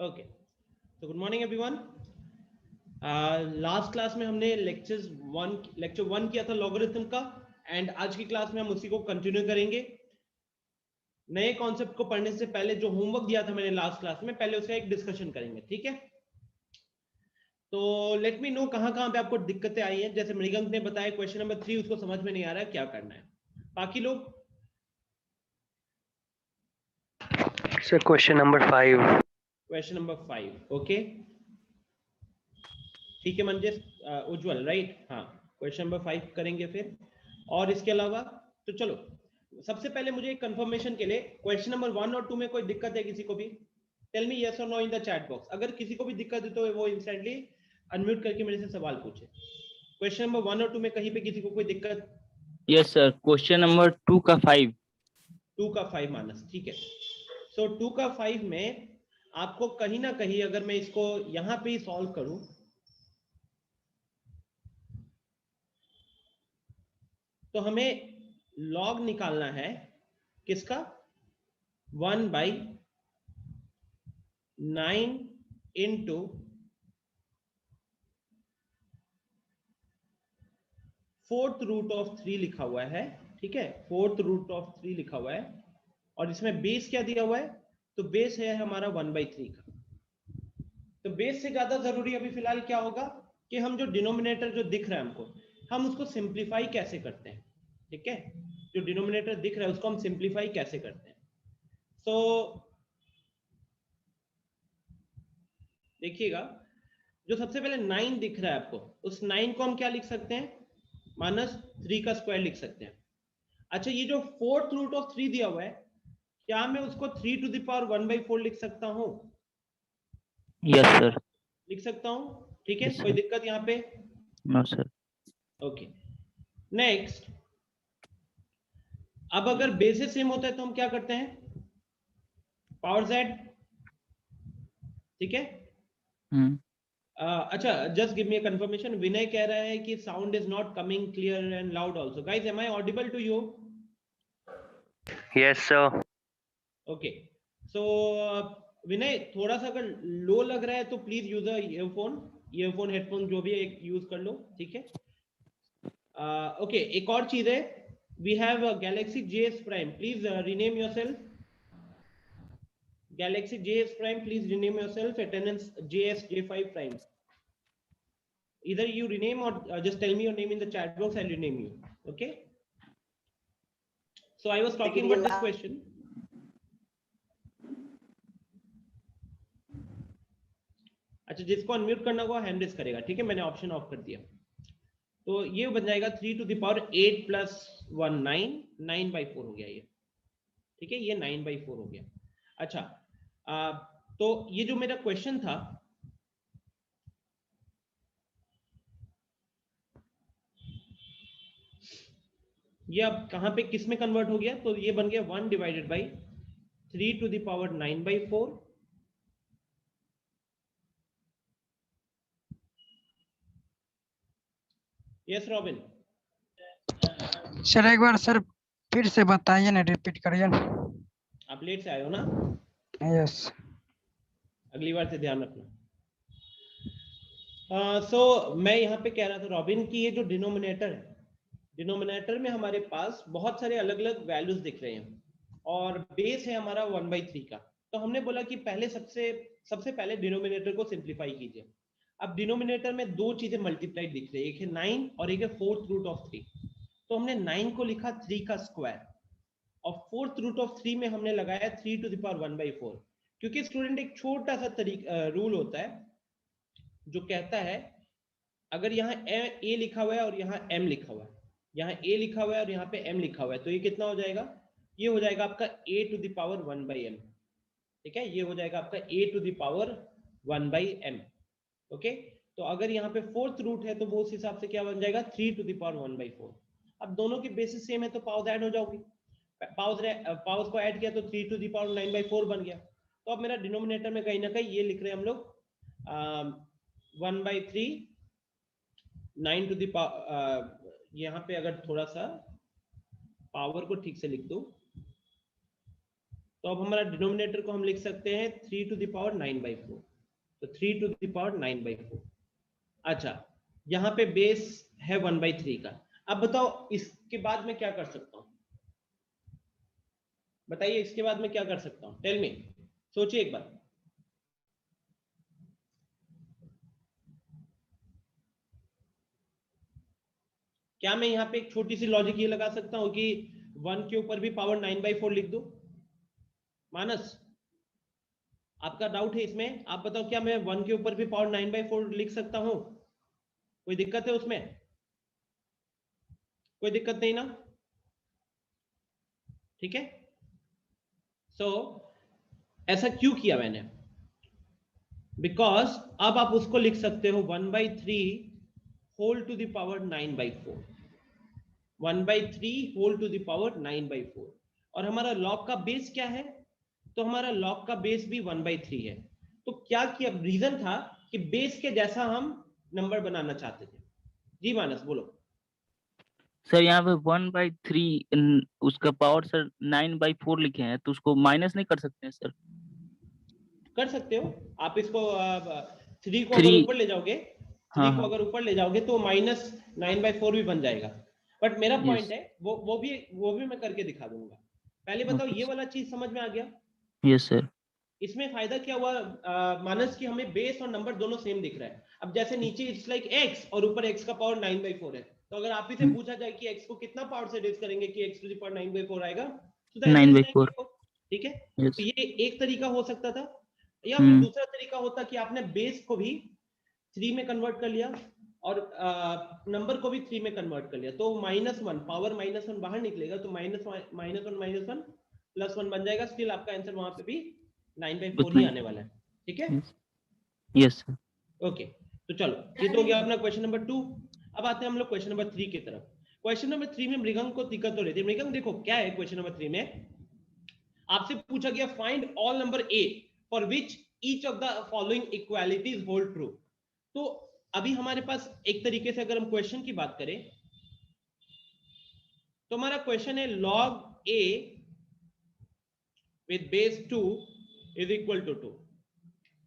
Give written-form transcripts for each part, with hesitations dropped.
Okay, तो good morning everyone. Last class में हमने लेक्चर वन किया था लॉगरिथम का, एंड आज की क्लास में हम उसी को कंटिन्यू करेंगे। नए कॉन्सेप्ट को पढ़ने से पहले जो होमवर्क दिया था मैंने लास्ट क्लास में, पहले उसका एक डिस्कशन करेंगे, ठीक है? तो लेट मी नो कहाँ पे आपको दिक्कतें आई हैं। जैसे मृगंक ने बताया क्वेश्चन नंबर 3 उसको समझ में नहीं आ रहा है, क्या करना है। बाकी लोग सर क्वेश्चन नंबर 5, ओके ठीक है मंजेश, उज्जवल, राइट? हाँ, क्वेश्चन नंबर 5 करेंगे फिर। और इसके अलावा तो चलो, सबसे पहले मुझे एक कंफर्मेशन के लिए क्वेश्चन नंबर 1 और 2 में कोई दिक्कत है किसी को भी? टेल मी यस और no in the chat box. अगर किसी को भी दिक्कत है तो वो इंस्टेंटली अनम्यूट करके मेरे से सवाल पूछे। क्वेश्चन नंबर 1 और 2 में कहीं पे किसी को कोई दिक्कत? यस सर, क्वेश्चन नंबर 2 का 5। 2 का 5 मानस, ठीक है। सो 2 का 5 में आपको कहीं ना कहीं, अगर मैं इसको यहां पे ही सॉल्व करूं तो हमें लॉग निकालना है किसका? 1/9 इंटू 4th रूट ऑफ 3 लिखा हुआ है, ठीक है? 4th रूट ऑफ 3 लिखा हुआ है, और इसमें बेस क्या दिया हुआ है? तो बेस है हमारा 1/3 का। तो बेस से ज्यादा जरूरी अभी फिलहाल क्या होगा कि हम जो डिनोमिनेटर जो दिख रहा है हमको, हम उसको सिंप्लीफाई कैसे करते हैं, ठीक है? जो डिनोमिनेटर दिख रहा है उसको हम सिंप्लीफाई कैसे करते हैं। सो देखिएगा, जो सबसे पहले 9 दिख रहा है आपको, उस 9 को हम क्या लिख सकते हैं? -3 का स्क्वायर लिख सकते हैं। अच्छा, ये जो 4th रूट ऑफ 3 दिया हुआ है, क्या मैं उसको 3 टू द पावर 1/4 लिख सकता हूं? Yes sir. लिख सकता हूं, ठीक है? Yes, कोई sir. दिक्कत यहाँ पे? No sir. Okay, next. अब अगर बेसिस सेम होता है तो हम क्या करते हैं? पावर z, ठीक है? अच्छा, just give me a confirmation. Vinay कह रहा है कि sound is not coming clear and loud also. Guys, am I audible to you? Yes sir. Okay, so Vinay, थोड़ा सा अगर लो लग रहा है तो प्लीज यूज ईयरफोन हेडफोन जो भी है एक यूज कर लो, ठीक है? ओके, एक और चीज है, we have Galaxy JS prime, please rename yourself. Galaxy JS Prime, please rename yourself. Attendance JS J5 Prime. Either you rename or just tell me your name in the chat box. I'll rename you. Okay. So I was talking about this question. अच्छा, जिसको unmute करना होगा hand raise करेगा, ठीक है? मैंने option of कर दिया। तो ये बन जाएगा 3 टू द पावर 8 + 1 9, 9/4 हो गया ये, ठीक है? ये 9/4 हो गया। अच्छा, तो ये जो मेरा क्वेश्चन था, ये अब कहां पे किस में कन्वर्ट हो गया? तो ये बन गया 1/3 to the power 9/4। Yes Robin? Sir एक बार सर फिर से बताइए ना, रिपीट करिए ना। आप लेट से आए हो ना? यस। अगली बार से ध्यान रखना। सो मैं यहाँ पे कह रहा था रॉबिन कि ये जो डिनोमिनेटर है, डिनोमिनेटर में हमारे पास बहुत सारे अलग अलग वैल्यूज दिख रहे हैं, और बेस है हमारा 1/3 का। तो हमने बोला कि पहले सबसे पहले डिनोमिनेटर को सिंप्लीफाई कीजिए। अब डिनोमिनेटर में दो चीजें मल्टीप्लाइड दिख रही है, एक है 9 और एक है 4th रूट ऑफ 3। तो हमने 9 को लिखा 3 का स्क्वायर, और 4th रूट ऑफ 3 में हमने लगाया 3 टू द पावर 1/4। क्योंकि स्टूडेंट एक छोटा सा रूल होता है जो कहता है, अगर यहाँ ए लिखा हुआ है और यहाँ m लिखा हुआ है, यहाँ a लिखा हुआ है और यहाँ पे m लिखा हुआ है, तो ये कितना हो जाएगा? ये हो जाएगा आपका a to the power 1/m, ठीक है? ये हो जाएगा आपका a to the power 1/m, okay? तो अगर यहाँ पे 4th रूट है तो वो उस हिसाब से क्या बन जाएगा? 3 टू द पावर 1/4। अब दोनों की बेसिस सेम है तो पावर्स ऐड हो जाओगी। पावर्स को ऐड किया तो 3 टू द पावर 9/4 बन गया। तो अब मेरा डिनोमिनेटर में कहीं ना कहीं ये लिख रहे हैं हम लोग 1/3 9 टू द पावर, यहाँ पे अगर थोड़ा सा पावर को ठीक से लिख दो तो अब हमारा डिनोमिनेटर को हम लिख सकते हैं 3 to the power 9/4, तो 3 to the power 9/4। अच्छा, यहाँ पे बेस है 1/3 का। अब बताओ इसके बाद में क्या कर सकता हूँ, बताइए इसके बाद में क्या कर सकता हूँ, टेल मी, सोचिए एक बार। क्या मैं यहाँ पे एक छोटी सी लॉजिक ये लगा सकता हूँ कि 1 के ऊपर भी पावर 9/4 लिख दो? मानस, आपका डाउट है इसमें, आप बताओ क्या मैं 1 के ऊपर भी पावर 9/4 लिख सकता हूँ? कोई दिक्कत है उसमें? कोई दिक्कत नहीं ना? ठीक है। सो ऐसा क्यों किया मैंने? बिकॉज अब आप उसको लिख सकते हो 1/3 whole to the power 9/4, 1/3 whole to the power 9/4। और हमारा लॉग का बेस क्या है? तो हमारा लॉग का बेस भी 1/3 है। तो क्या किया, रीजन था कि बेस के जैसा हम नंबर बनाना चाहते थे। जी मानस बोलो। सर यहाँ पे 1/3 उसका पावर सर 9/4 लिखे हैं, तो उसको माइनस नहीं कर सकते हैं सर? कर सकते हो आप इसको, 3 को अगर 3। ऊपर ले जाओगे, हाँ 3 को हाँ। अगर ऊपर ले जाओगे तो -9/4 भी बन जाएगा। बट मेरा पॉइंट यस। है वो भी मैं करके दिखा दूंगा। पहले बताओ ओके ये वाला चीज समझ में आ गया? Yes sir. इसमें फायदा क्या हुआ मानस की, हमें बेस और नंबर दोनों सेम दिख रहा है। अब जैसे नीचे इट्स लाइक x और ऊपर x का पावर 9/4 है, तो अगर आप ही से पूछा जाए कि x को कितना पावर से रेज करेंगे कि x टू द पावर 9/4 आएगा, तो द आंसर इज 9/4। 9/4। ठीक है, यस। तो ये एक तरीका हो सकता था। या फिर हम्म। दूसरा तरीका होता कि आपने बेस को भी 3 में कन्वर्ट कर लिया और नंबर को भी 3 में कन्वर्ट कर लिया, तो -1 पावर -1 बाहर निकलेगा, तो -1 +1 बन जाएगा। स्टिल आपका आंसर वहां पे भी 9/4 उतना ही ही। आने वाला है। ठीक है, यस। Yes sir. ओके। तो चलो, ये तो हो गया अपना क्वेश्चन नंबर 2। अब आते हैं हम लोग क्वेश्चन नंबर 3 की तरफ। क्वेश्चन नंबर 3 में मृगंग को दिक्कत हो रही थी। मृगंग देखो क्या है, क्वेश्चन नंबर 3 में आपसे पूछा गया find all number A for which each of the following equalities hold true. तो अभी हमारे पास एक तरीके से अगर हम क्वेश्चन की बात करें तो हमारा क्वेश्चन है log a with base 2 is equal to 2।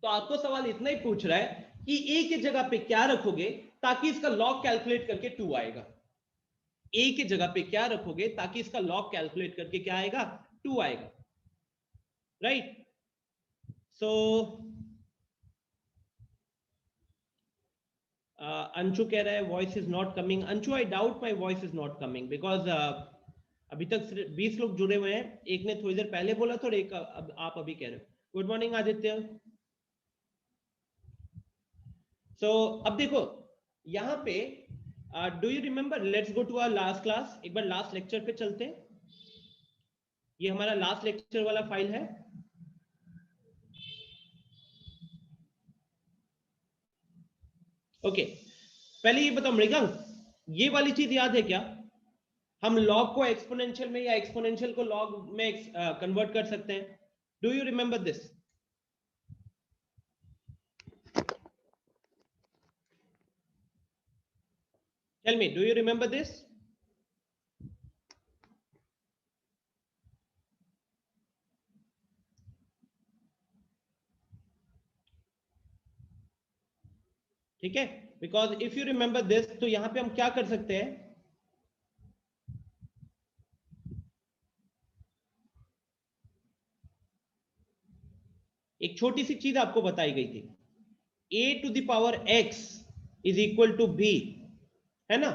तो आपको सवाल इतना ही पूछ रहा है कि a की जगह पे क्या रखोगे ताकि इसका log कैलकुलेट करके 2 आएगा। a की जगह पे क्या रखोगे ताकि इसका log कैलकुलेट करके क्या आएगा, 2 आएगा। राइट, सो अंशु कह रहा है voice is not coming. Anshu, I doubt my voice is not coming because अभी तक सिर्फ 20 लोग जुड़े हुए हैं। एक ने थोड़ी देर पहले बोला था और एक अब आप अभी कह रहे हो। Good morning Aditya. सो अब देखो यहाँ पे do you remember, let's go to our last class, एक बार लास्ट लेक्चर पे चलते हैं। ये हमारा लास्ट लेक्चर वाला फाइल है। ओके, पहले ये बताओ मृगंक, ये वाली चीज याद है क्या? हम लॉग को एक्सपोनेंशियल में या एक्सपोनेंशियल को लॉग में कन्वर्ट कर सकते हैं। Do you remember this? Tell me, do you remember this? ठीक है, because if you remember this तो यहां पे हम क्या कर सकते हैं, एक छोटी सी चीज आपको बताई गई थी, a to the power x is equal to b, है ना?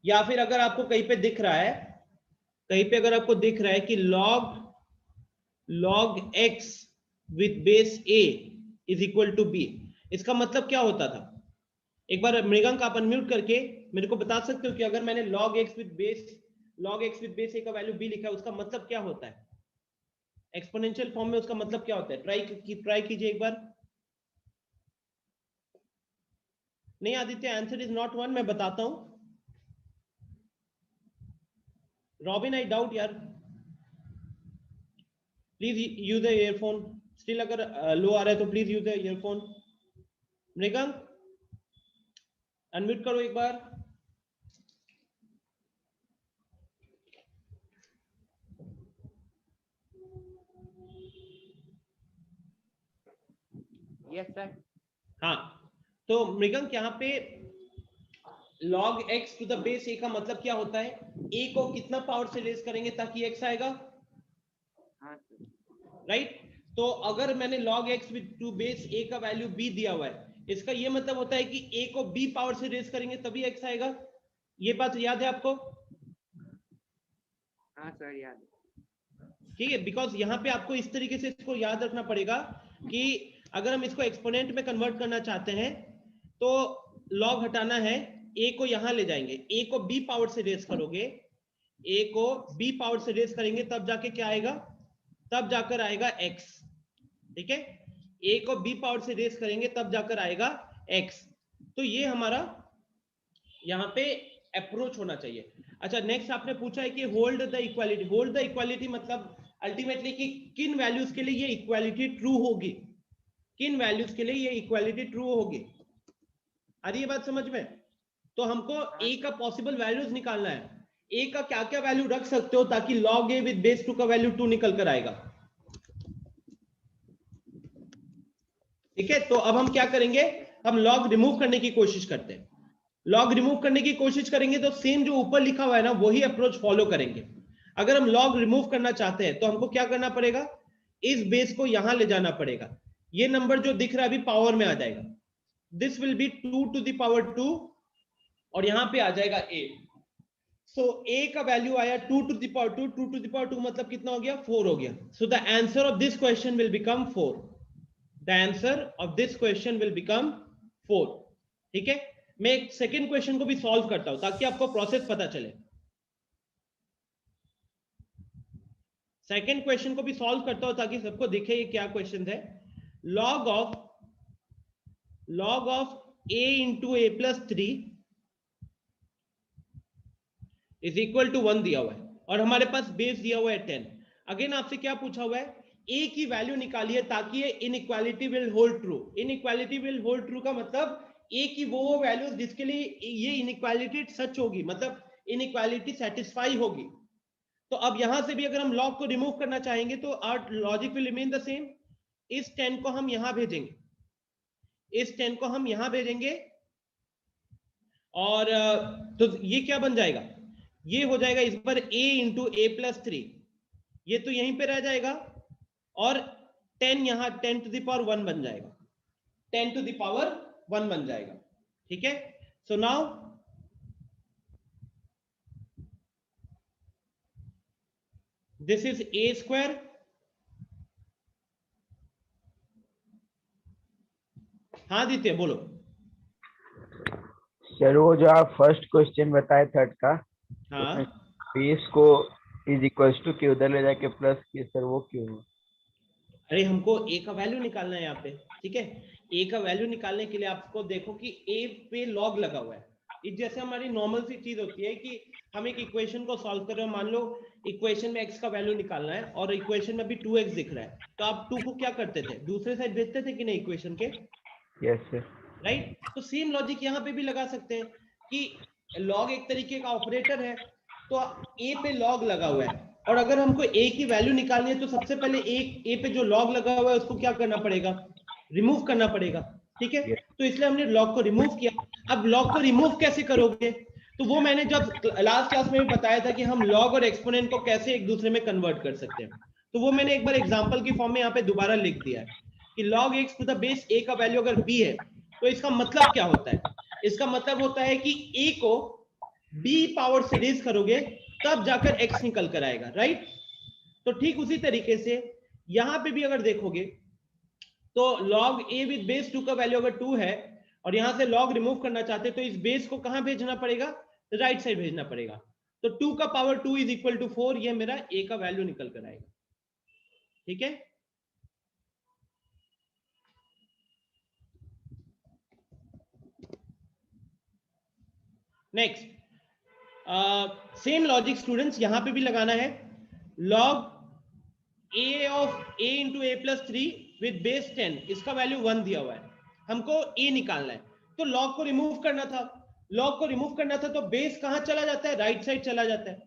या फिर अगर आपको कहीं पे दिख रहा है, कहीं पे अगर आपको दिख रहा है कि log x with base a is equal to b, इसका मतलब क्या होता था? एक बार मृगंक आप अनम्यूट करके मेरे को बता सकते हो कि अगर मैंने log x with base a का वैल्यू b लिखा है, उसका मतलब क्या होता है? एक्सपोनेंशियल फॉर्म में उसका मतलब क्या होता है? ट्राई कीजिए एक बार। नहीं आदित्य, आंसर इज नॉट 1, मैं बताता हूं। रॉबिन, आई डाउट यार, please use the earphone. Still अगर लो आ रहा है तो please use the earphone. Mrigank unmute करो एक बार। Yes sir. हाँ, तो मृगंक यहाँ पे log x to the base a का मतलब क्या होता है? a को कितना पावर से रेज करेंगे ताकि x आएगा? हाँ सर। राइट? तो अगर मैंने log x to base a का वैल्यू b दिया हुआ है, इसका ये मतलब होता है कि a को b पावर से रेज करेंगे तभी x आएगा। ये बात याद है आपको? हाँ सर याद है। ठीक है, बिकॉज यहाँ पे आपको इस तरीके से इसको याद रखना पड़ेगा कि अगर हम इसको एक्सपोनेंट में कन्वर्ट करना चाहते हैं तो log हटाना है, a को यहां ले जाएंगे, a को b पावर से रेज करोगे, a को b पावर से रेज करेंगे तब जाके क्या आएगा? तब जाकर आएगा x। ठीक है, a को b पावर से रेज करेंगे तब जाकर आएगा x। तो ये हमारा यहाँ पे अप्रोच होना चाहिए। अच्छा, नेक्स्ट आपने पूछा है कि hold the equality. Hold the equality मतलब अल्टीमेटली कि किन वैल्यूज के लिए ये इक्वालिटी ट्रू होगी, किन वैल्यूज के लिए ये इक्वालिटी ट्रू होगी। आ रही है बात समझ में? तो हमको a का पॉसिबल वैल्यूज निकालना है। a का क्या क्या वैल्यू रख सकते हो ताकि log a विद बेस 2 का वैल्यू 2 निकल कर आएगा। ठीक है, तो अब हम क्या करेंगे? हम log रिमूव करने की कोशिश करते हैं। log रिमूव करने की कोशिश करेंगे तो सेम जो ऊपर लिखा हुआ है ना वही अप्रोच फॉलो करेंगे। अगर हम log रिमूव करना चाहते हैं तो हमको क्या करना पड़ेगा? इस बेस को यहां ले जाना पड़ेगा। ये नंबर जो दिख रहा है अभी पावर में आ जाएगा, this will be 2 to the power 2 और यहां पे आ जाएगा a। सो a का वैल्यू आया 2 to the power 2, 2 to the power 2 मतलब कितना हो गया? 4 हो गया। So the answer of this question will become 4। The answer of this question will become 4। ठीक है, मैं एक सेकेंड क्वेश्चन को भी सॉल्व करता हूं ताकि आपको प्रोसेस पता चले। सेकेंड क्वेश्चन को भी सॉल्व करता हूं ताकि सबको दिखे ये क्या क्वेश्चन है। log of a into a plus 3 is equal to 1 दिया हुआ है और हमारे पास बेस दिया हुआ है 10। अगेन आपसे क्या पूछा हुआ है? a की वैल्यू निकालिए ताकि ये inequality will hold true. Inequality will hold true का मतलब a की वो वैल्यूज जिसके लिए ये इनइक्वालिटी सच होगी, मतलब इनइक्वालिटी सेटिस्फाई होगी। तो अब यहां से भी अगर हम log को रिमूव करना चाहेंगे तो our logic will remain the same. इस 10 को हम यहां भेजेंगे, इस 10 को हम यहां भेजेंगे और तो ये क्या बन जाएगा? ये हो जाएगा इस पर a इंटू ए प्लस 3, ये तो यहीं पे रह जाएगा और 10 यहां 10 टू द पावर 1 बन जाएगा, 10 टू द पावर 1 बन जाएगा। ठीक है, so now this is a square. हाँ आदित्य बोलो। सर वो जो आप फर्स्ट क्वेश्चन बताए थर्ड का, हाँ, बेस को इज इक्वल्स टू के उधर ले जाके प्लस किए सर, वो क्यों? अरे हमको a का वैल्यू निकालना है यहाँ पे। ठीक है, a का वैल्यू निकालने के लिए आपको देखो कि a पे log लगा हुआ है। इस जैसे हमारी नॉर्मल सी चीज होती है कि हम एक इक्वेशन को सॉल्व कर रहे हो, मान लो इक्वेशन में x का वैल्यू निकालना है और इक्वेशन में अभी 2x दिख रहा है, तो आप 2 को क्या करते थे? दूसरे साइड भेजते थे कि नहीं इक्वेशन के? Yes sir. राइट, तो सेम लॉजिक यहाँ पे भी लगा सकते हैं कि log एक तरीके का ऑपरेटर है, तो a पे log लगा हुआ है और अगर हमको a की वैल्यू निकालनी है तो सबसे पहले a पे जो log लगा हुआ है उसको क्या करना पड़ेगा? रिमूव करना पड़ेगा। ठीक है, तो इसलिए हमने log को रिमूव किया। अब log को रिमूव कैसे करोगे? तो वो मैंने जब लास्ट क्लास में भी बताया था कि हम log और एक्सपोनेंट को कैसे एक दूसरे में कन्वर्ट कर सकते हैं, तो वो मैंने एक बार एग्जांपल की फॉर्म में यहाँ पे दोबारा लिख दिया है कि log x to the base a का वैल्यू अगर b है तो इसका मतलब क्या होता है? इसका मतलब होता है कि a को b पावर से रेज करोगे तब जाकर x निकल कर आएगा। राइट, तो ठीक उसी तरीके से यहां पे भी अगर देखोगे तो log a विद बेस 2 का वैल्यू अगर 2 है और यहां से log रिमूव करना चाहते तो इस बेस को कहां भेजना पड़ेगा? राइट साइड भेजना पड़ेगा। तो 2 का पावर 2 इज इक्वल टू 4, ये मेरा a का वैल्यू निकल कर आएगा। ठीक है, नेक्स्ट सेम लॉजिक स्टूडेंट्स यहां पे भी लगाना है। log a of a into A plus 3 with base 10, इसका वैल्यू 1 दिया हुआ है, हमको a निकालना है तो log को रिमूव करना था। log को रिमूव करना था तो बेस कहां चला जाता है? राइट साइड चला जाता है।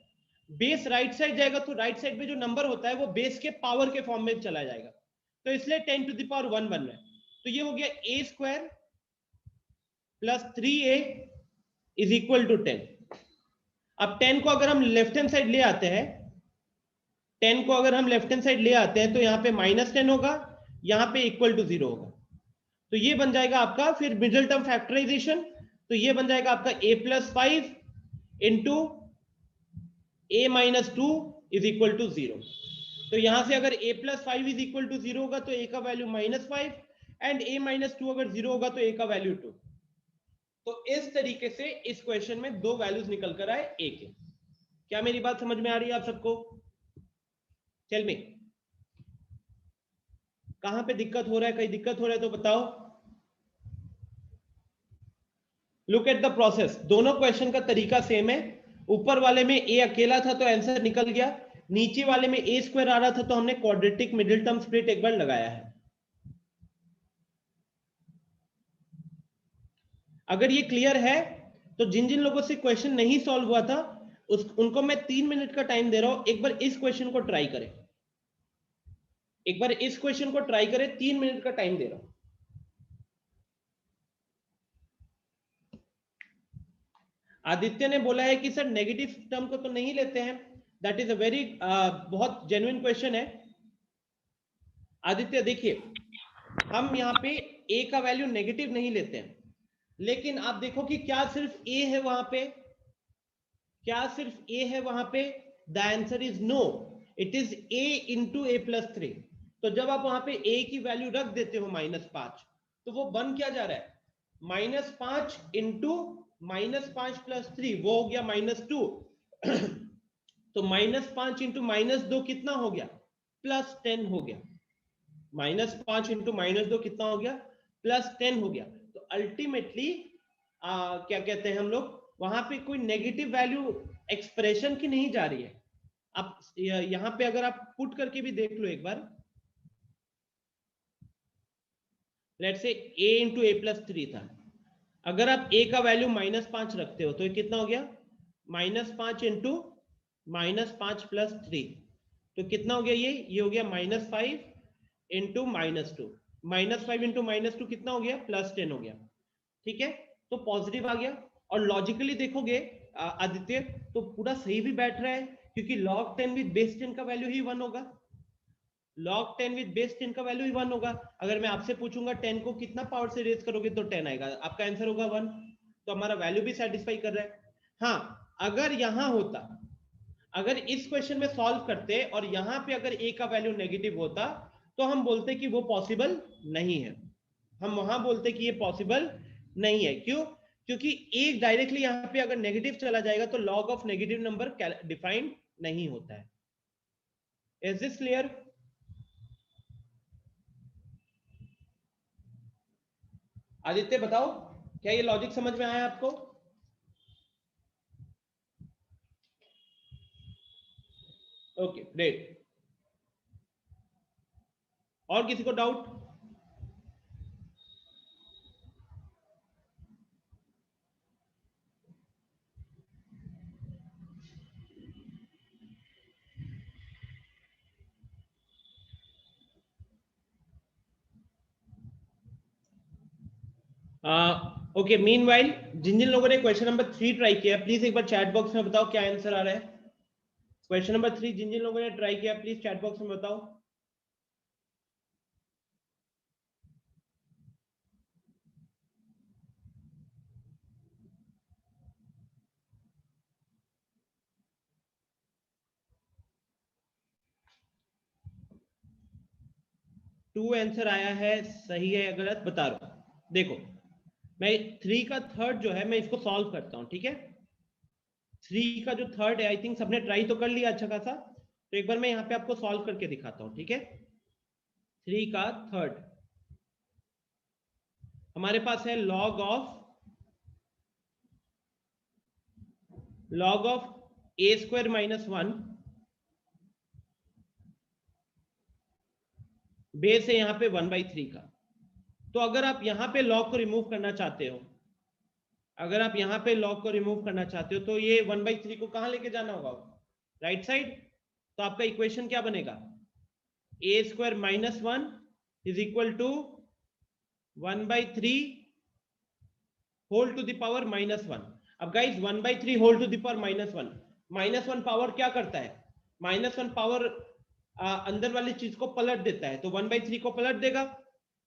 बेस राइट साइड जाएगा तो राइट साइड में जो नंबर होता है वो बेस के पावर के फॉर्म में चला जाएगा, तो इसलिए 10 टू द पावर 1 बन रहा है। तो ये हो गया a square plus 3a is equal to 10। अब 10 को अगर हम लेफ्ट हैंड साइड ले आते हैं, 10 को अगर हम लेफ्ट हैंड साइड ले आते हैं तो यहाँ पे -10 होगा, यहाँ पे इक्वल टू 0 होगा। तो ये बन जाएगा आपका फिर मिडिल टर्म फैक्टराइजेशन, तो ये बन जाएगा आपका a plus 5 into a minus 2 is equal to 0। तो यहां से अगर a plus 5 is equal to 0 होगा तो a का वैल्यू -5 एंड a माइनस 2 अगर 0 होगा तो a का वैल्यू 2। तो इस तरीके से इस क्वेश्चन में दो वैल्यूज निकल कर आए a के। क्या मेरी बात समझ में आ रही है आप सबको? टेल मी, कहां पे दिक्कत हो रहा है? कहीं दिक्कत हो रहा है तो बताओ। लुक एट द प्रोसेस, दोनों क्वेश्चन का तरीका सेम है। ऊपर वाले में a अकेला था तो आंसर निकल गया, नीचे वाले में a स्क्वायर आ रहा था तो हमने क्वाड्रेटिक मिडिल टर्म स्प्लिट एक बार लगाया है। अगर ये क्लियर है तो जिन जिन लोगों से क्वेश्चन नहीं सॉल्व हुआ था उनको मैं 3 मिनट का टाइम दे रहा हूं, एक बार इस क्वेश्चन को ट्राई करें, एक बार इस क्वेश्चन को ट्राई करें, 3 मिनट का टाइम दे रहा हूं। आदित्य ने बोला है कि सर नेगेटिव टर्म को तो नहीं लेते हैं, दैट इज अ वेरी बहुत जेन्युइन क्वेश्चन है। आदित्य देखिए, हम यहाँ पे a का वैल्यू नेगेटिव नहीं लेते हैं, लेकिन आप देखो कि क्या सिर्फ a है वहां पे, क्या सिर्फ a है वहां पे? The answer is no, it is a into a plus 3। तो जब आप वहां पे a की वैल्यू रख देते हो -5, तो वो बन क्या जा रहा है? -5 इंटू -5 प्लस 3, वो हो गया -2। तो -5 इंटू -2 कितना हो गया? +10 हो गया। -5 इंटू -2 कितना हो गया? +10 हो गया। तो अल्टीमेटली क्या कहते हैं हम लोग, वहां पे कोई नेगेटिव वैल्यू एक्सप्रेशन की नहीं जा रही है। आप यहां पे अगर आप पुट करके भी देख लो एक बार, let's say a into a plus 3 था, अगर आप a का वैल्यू -5 रखते हो तो ये कितना हो गया? -5 इंटू -5 प्लस 3, तो कितना हो गया? ये हो गया -5 इंटू -2, -5 इंटू -2 कितना हो गया? +10 हो गया। ठीक है, तो पॉजिटिव आ गया। और लॉजिकली देखोगे आदित्य तो पूरा सही भी बैठ रहा है, क्योंकि log 10 विद बेस 10 का वैल्यू ही 1 होगा, log 10 विद बेस 10 का वैल्यू ही 1 होगा। अगर मैं आपसे पूछूंगा 10 को कितना पावर से रेज करोगे तो 10 आएगा, आपका आंसर होगा 1, तो हमारा वैल्यू भी सेटिस्फाई कर रहा है। हाँ, अगर यहां होता, अगर इस क्वेश्चन में सॉल्व करते और यहां पे अगर a का वैल्यू नेगेटिव होता तो हम बोलते कि वो पॉसिबल नहीं है, हम वहां बोलते कि ये पॉसिबल नहीं है। क्यों? क्योंकि a डायरेक्टली यहां पे अगर नेगेटिव चला जाएगा तो log of negative number defined नहीं होता है। Is this clear? आदित्य बताओ, क्या ये लॉजिक समझ में आया आपको? Okay great. और किसी को डाउट? ओके, मीनवाइल जिन जिन लोगों ने क्वेश्चन नंबर 3 ट्राई किया प्लीज एक बार चैट बॉक्स में बताओ क्या आंसर आ रहा है। क्वेश्चन नंबर 3 जिन जिन लोगों ने ट्राई किया प्लीज चैट बॉक्स में बताओ। टू आंसर आया है, सही है या गलत बता रहा हूं। देखो, मैं 3 का थर्ड जो है मैं इसको सॉल्व करता हूं, ठीक है? 3 का जो थर्ड है, आई थिंक सबने ट्राई तो कर लिया अच्छा खासा, तो एक बार मैं यहाँ पे आपको सॉल्व करके दिखाता हूँ, ठीक है? 3 का थर्ड हमारे पास है log of a square -1, base है यहाँ पे 1/3 का। तो अगर आप यहाँ पे log को रिमूव करना चाहते हो, अगर आप यहाँ पे log को रिमूव करना चाहते हो तो ये 1/3 को कहाँ लेके जाना होगा? Right side. तो आपका इक्वेशन क्या बनेगा? a square -1 is equal to 1/3 whole to the power -1। अब guys 1/3 whole to the power -1 power क्या करता है? -1 पावर अंदर वाली चीज को पलट देता है, तो 1/3 को पलट देगा।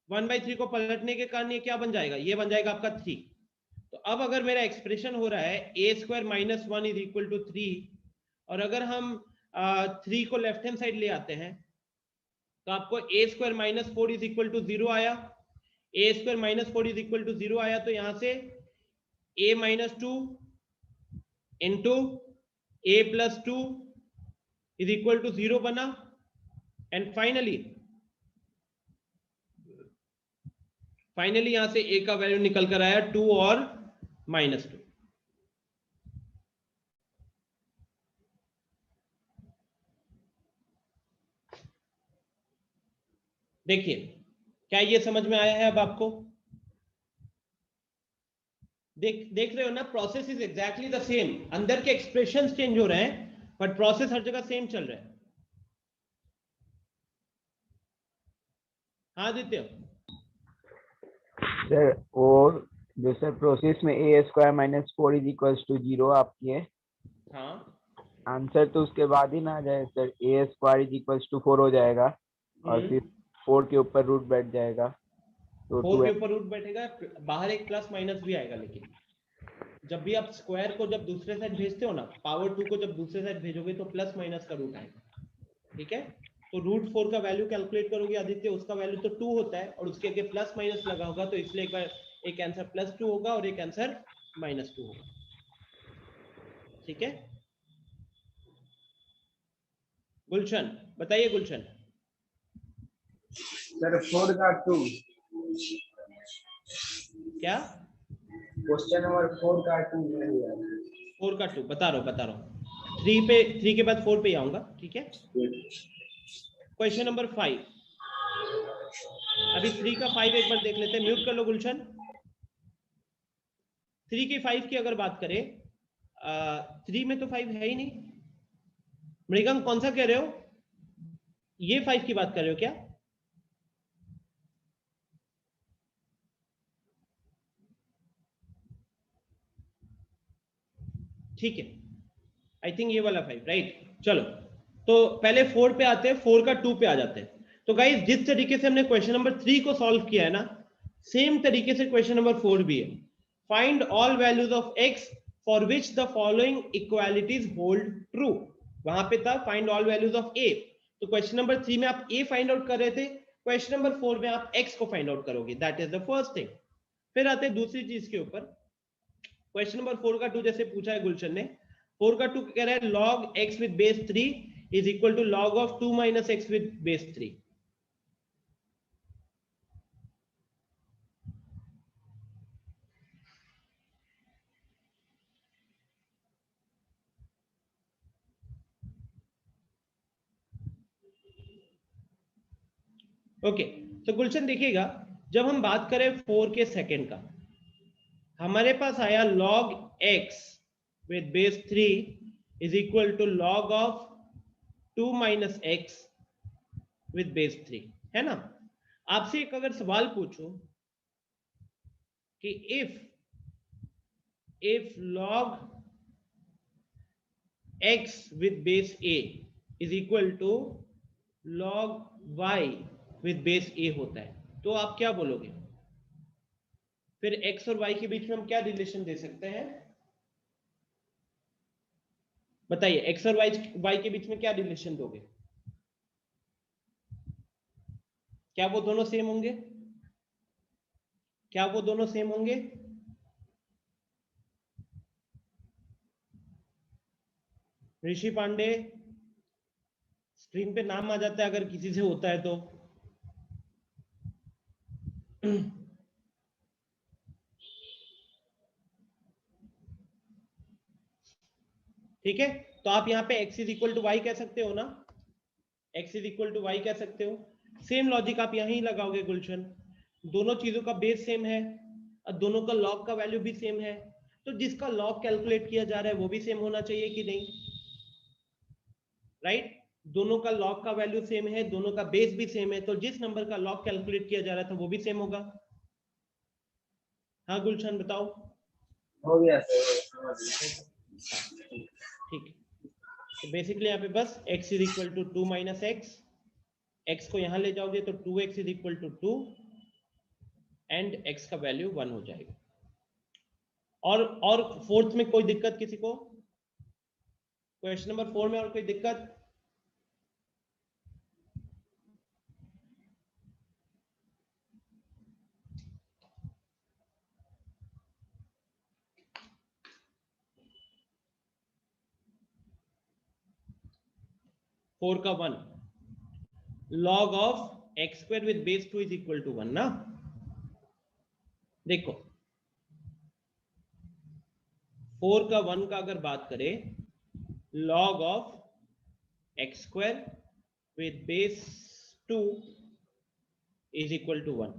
1/3 को पलटने के कारण ये क्या बन जाएगा? ये बन जाएगा आपका 3। तो अब अगर मेरा एक्सप्रेशन हो रहा है a² - 1 = 3, और अगर हम 3 को लेफ्ट हैंड साइड ले आते हैं तो आपको a² - 4 = 0 आया। a² - 4 = 0 आया, तो यहां से a - 2 इंटू a + 2 = 0 बना। एंड फाइनली यहां से a का वैल्यू निकल कर आया 2 और -2। देखिए क्या ये समझ में आया है अब आपको? देख रहे हो ना, process is exactly the same. अंदर के एक्सप्रेशंस चेंज हो रहे हैं बट प्रोसेस हर जगह सेम चल रहा है। हाँ आदित्य। सर और जो सर प्रोसेस में a² - 4 = 0 आपकी है, हाँ आंसर तो उसके बाद ही ना आ जाए सर, a² = 4 हो जाएगा और फिर 4 के ऊपर रूट बैठ जाएगा, तो 4 के 2 ऊपर रूट बैठेगा, बाहर एक प्लस माइनस भी आएगा। लेकिन जब भी आप स्क्वायर को जब दूसरे साइड भेजते हो ना, पावर 2 को जब दूसरे साइड भेजोगे तो प्लस माइनस का रूट आएगा। ठीक है, तो √4 का वैल्यू कैलकुलेट करोगे आदित्य, उसका वैल्यू तो 2 होता है और उसके आगे प्लस माइनस लगा होगा, तो इसलिए एक बार एक आंसर +2 होगा और एक आंसर -2 होगा। ठीक है, गुलशन बताइए। गुलशन सर 4 का 2, क्या? क्वेश्चन नंबर 4 का 2 नहीं है। 4 का 2 बता रहा हूँ 3 के बाद 4 पे आऊंगा। ठीक है, क्वेश्चन नंबर 5। अभी 3 का 5 एक बार देख लेते हैं। म्यूट कर लो गुलशन। 3 की 5 की अगर बात करें, 3 में तो 5 है ही नहीं। मृगम कौन सा कह रहे हो? ये 5 की बात कर रहे हो क्या? ठीक है, आई थिंक ये वाला 5, राइट। चलो तो पहले 4 पे आते हैं, 4 का 2 पे आ जाते हैं। तो गाइस जिस तरीके से हमने क्वेश्चन नंबर 3 को सॉल्व किया है ना, सेम तरीके से क्वेश्चन नंबर 4 भी है। Find all values of x for which the following equalities hold true. वहां पे था find all values of a, तो क्वेश्चन नंबर 3 में आप a फाइंड आउट कर रहे थे, क्वेश्चन नंबर 4 में आप x को फाइंड आउट करोगे। That is the first thing. फिर आते हैं दूसरी चीज के ऊपर। क्वेश्चन नंबर 4 का 2 जैसे पूछा है गुलशन ने, 4 का 2 कह रहा है log x with base 3 is equal to log of 2 minus x with base 3। Okay, तो गुलशन देखिएगा, जब हम बात करें 4 के सेकंड का, हमारे पास आया log x with base 3 is equal to log of 2 minus x with base 3, है ना। आपसे एक अगर सवाल पूछूं कि if log x with base a is equal to log y with base a होता है, तो आप क्या बोलोगे? फिर x और y के बीच में हम क्या रिलेशन दे सकते हैं? बताइए, x और y के बीच में क्या रिलेशन दोगे? क्या वो दोनों सेम होंगे? क्या वो दोनों सेम होंगे? ऋषि पांडे, स्क्रीन पे नाम आ जाता है अगर किसी से होता है तो। ठीक है, तो आप यहाँ पे x = y कह सकते हो ना, x = y कह सकते हो। सेम लॉजिक आप यहीं लगाओगे गुलशन। दोनों चीजों का बेस सेम है और दोनों का लॉग का वैल्यू भी सेम है, तो जिसका लॉग कैलकुलेट किया जा रहा है वो भी सेम होना चाहिए कि नहीं, राइट? दोनों का लॉग का वैल्यू सेम है, दोनों का बेस भी सेम है, तो जिस नंबर का लॉग कैलकुलेट किया जा रहा था वो भी सेम होगा। हाँ गुलशन बताओ। हो गया सर, समझ गया। ठीक है, तो बेसिकली यहाँ पे बस x is equal to 2 minus x, x को यहाँ ले जाओगे तो 2x is equal to 2 and x का वैल्यू 1 हो जाएगा। और फोर्थ में कोई दिक्कत किसी को? क्वेश्चन नंबर 4 में और कोई दिक्कत? फोर का 1, log of x square with base 2 is equal to 1 ना। देखो 4 का 1 का अगर बात करें, log of x square with base 2 is equal to 1।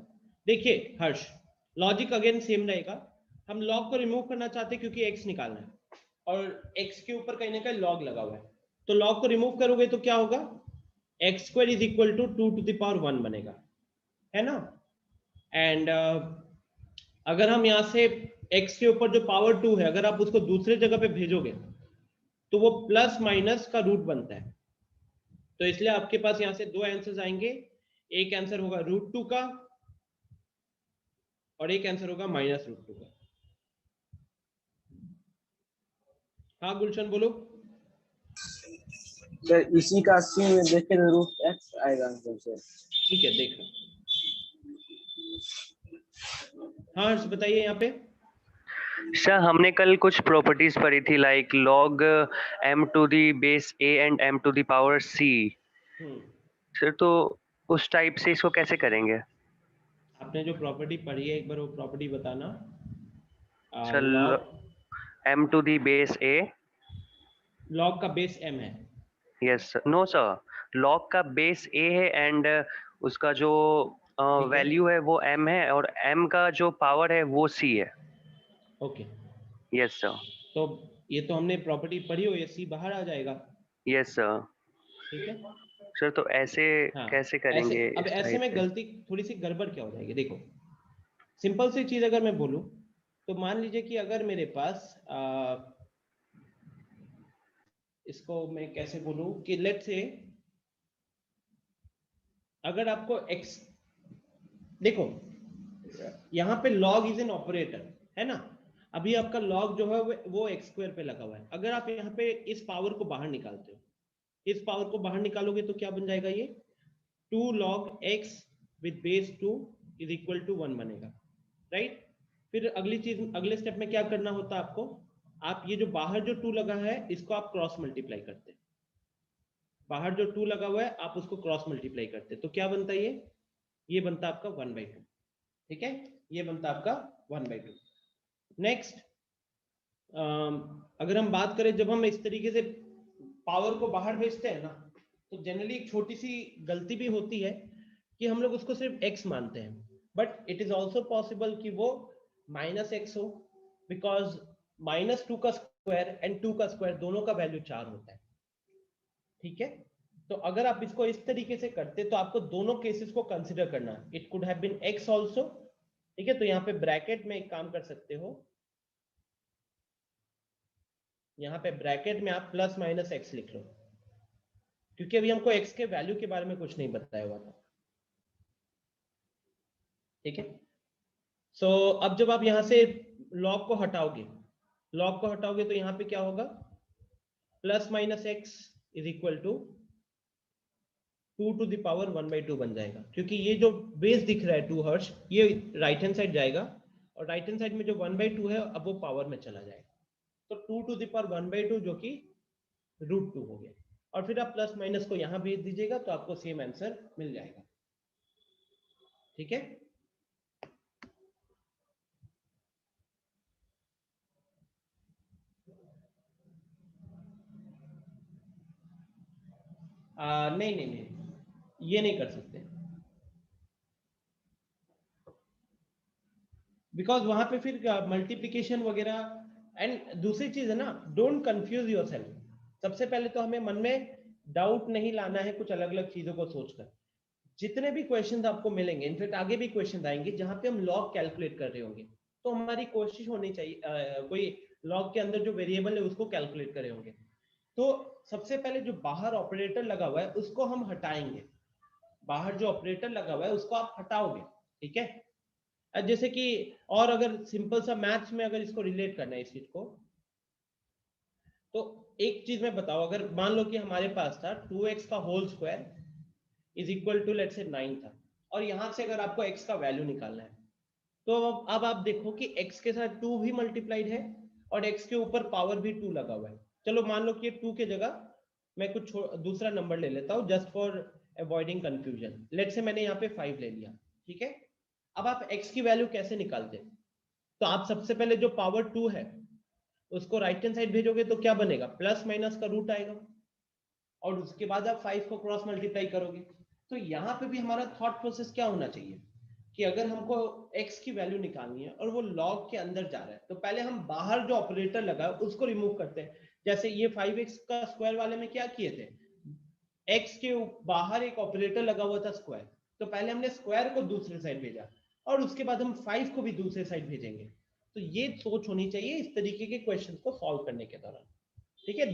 देखिए हर्ष, लॉजिक अगेन सेम रहेगा। हम log को रिमूव करना चाहते हैं क्योंकि x निकालना है और x के ऊपर कहीं ना कहीं log लगा हुआ है, तो log को रिमूव करोगे तो क्या होगा, x square is equal to 2 to the power 1 बनेगा, है ना। एंड अगर हम यहाँ से x के ऊपर जो पावर 2 है, अगर आप उसको दूसरे जगह पे भेजोगे तो वो प्लस माइनस का रूट बनता है, तो इसलिए आपके पास यहाँ से दो आंसर्स आएंगे। एक आंसर होगा √2 का और एक आंसर होगा -√2 का। हाँ गुलशन बोलो। सर इसी का 80 में देखे तो √x आएगा आंसर सर। ठीक है, देख लो। हाँ हर्ष बताइए यहाँ पे। सर हमने कल कुछ प्रॉपर्टीज पढ़ी थी like log m to the base a and m to the power c। Sir तो उस टाइप से इसको कैसे करेंगे? आपने जो प्रॉपर्टी पढ़ी है एक बार वो प्रॉपर्टी बताना। Sir log m to the base a। log का बेस m है। यस नो सर, log का बेस a है एंड उसका जो वैल्यू है वो m है और m का जो पावर है वो c है। Okay yes sir. तो ये तो हमने प्रॉपर्टी पढ़ी हो, ये सी बाहर आ जाएगा। Yes sir. ठीक है सर तो ऐसे हाँ, कैसे ऐसे करेंगे अब इस ऐसे टाइप में से? गलती थोड़ी सी गड़बड़ क्या हो जाएगी। देखो सिंपल सी चीज अगर मैं बोलूं तो मान लीजिए कि अगर मेरे पास इसको मैं कैसे बोलूं कि लेट से अगर आपको x, देखो यहाँ पे log इज एन ऑपरेटर है ना। अभी आपका log जो है वो एक्स स्क्वायर पे लगा हुआ है। अगर आप यहाँ पे इस पावर को बाहर निकालते हो, इस पावर को बाहर निकालोगे तो क्या बन जाएगा, ये 2 log x with base 2 is equal to 1 बनेगा, राइट। फिर अगली चीज, अगले स्टेप में क्या करना होता है आपको, आप ये जो बाहर जो 2 लगा है इसको आप क्रॉस मल्टीप्लाई करते हैं। बाहर जो 2 लगा हुआ है आप उसको क्रॉस मल्टीप्लाई करते हैं, तो क्या बनता है, ये बनता है आपका 1/2। ठीक है, ये बनता है आपका 1/2। नेक्स्ट अगर हम बात करें, जब हम इस तरीके से पावर को बाहर भेजते हैं ना, तो जनरली एक छोटी सी गलती भी होती है कि हम लोग उसको सिर्फ x मानते हैं, but it is also possible कि वो -x हो, बिकॉज -2 का स्क्वायर एंड 2 का स्क्वायर दोनों का वैल्यू 4 होता है। ठीक है, तो अगर आप इसको इस तरीके से करते तो आपको दोनों केसेस को कंसिडर करना, it could have been x also. ठीक है, तो यहाँ पे ब्रैकेट में एक काम कर सकते हो, यहाँ पे ब्रैकेट में आप +-x लिख लो, क्योंकि अभी हमको x के वैल्यू के बारे में कुछ नहीं बताया हुआ था। ठीक है, सो अब जब आप यहाँ से log को हटाओगे तो यहाँ पे क्या होगा, +-x is equal to 2 to the power 1/2 बन जाएगा, क्योंकि ये जो बेस दिख रहा है 2 हर्ष, ये राइट हैंड साइड जाएगा और राइट हैंड साइड में जो 1/2 है अब वो पावर में चला जाएगा, तो 2 टू द पावर 1/2 जो कि √2 हो गया, और फिर आप प्लस माइनस को यहाँ भेज दीजिएगा तो आपको सेम आंसर मिल जाएगा। ठीक है, नहीं, ये नहीं कर सकते, बिकॉज वहां पे फिर मल्टीप्लीकेशन वगैरह। एंड दूसरी चीज है ना, डोंट कंफ्यूज योरसेल्फ। सबसे पहले तो हमें मन में डाउट नहीं लाना है कुछ अलग अलग चीजों को सोचकर। जितने भी क्वेश्चंस आपको मिलेंगे, इनफैक्ट आगे भी क्वेश्चंस आएंगे जहां पे हम लॉग कैलकुलेट कर रहे होंगे, तो हमारी कोशिश होनी चाहिए कोई लॉग के अंदर जो वेरिएबल है उसको कैलकुलेट करे होंगे। तो सबसे पहले जो बाहर ऑपरेटर लगा हुआ है उसको हम हटाएंगे, बाहर जो ऑपरेटर लगा हुआ है उसको आप हटाओगे, ठीक है। जैसे कि और अगर सिंपल सा मैथ्स में अगर इसको रिलेट करना है इस चीज को, तो एक चीज मैं बताओ, अगर मान लो कि हमारे पास था 2x का whole square is equal to let's say 9 था, और यहां से अगर आपको x का वैल्यू निकालना है तो अब आप देखो कि x के साथ 2 भी मल्टीप्लाइड है और x के ऊपर पावर भी 2 लगा हुआ है। चलो मान लो कि 2 के जगह मैं कुछ दूसरा नंबर ले लेता हूं just for avoiding confusion. Let's say मैंने यहाँ पे 5 ले लिया, ठीक है। अब आप x की वैल्यू कैसे निकालते हैं? तो आप सबसे पहले जो पावर 2 है उसको राइट हैंड साइड भेजोगे तो क्या बनेगा, प्लस माइनस का रूट आएगा, और उसके बाद आप 5 को क्रॉस मल्टीप्लाई करोगे। तो यहाँ पे भी हमारा थॉट प्रोसेस क्या होना चाहिए कि अगर हमको x की वैल्यू निकालनी है और वो लॉग के अंदर जा रहा है तो पहले हम बाहर जो ऑपरेटर लगा है उसको रिमूव करते हैं। जैसे ये 5x का स्क्वायर वाले में क्या किए थे, x के बाहर एक ऑपरेटर लगा हुआ था स्क्वायर, तो पहले हमने स्क्वायर को दूसरे साइड भेजा और उसके बाद हम 5 को भी दूसरे साइड भेजेंगे। तो ये सोच होनी चाहिए इस तरीके के क्वेश्चन को सॉल्व करने के दौरान, ठीक है।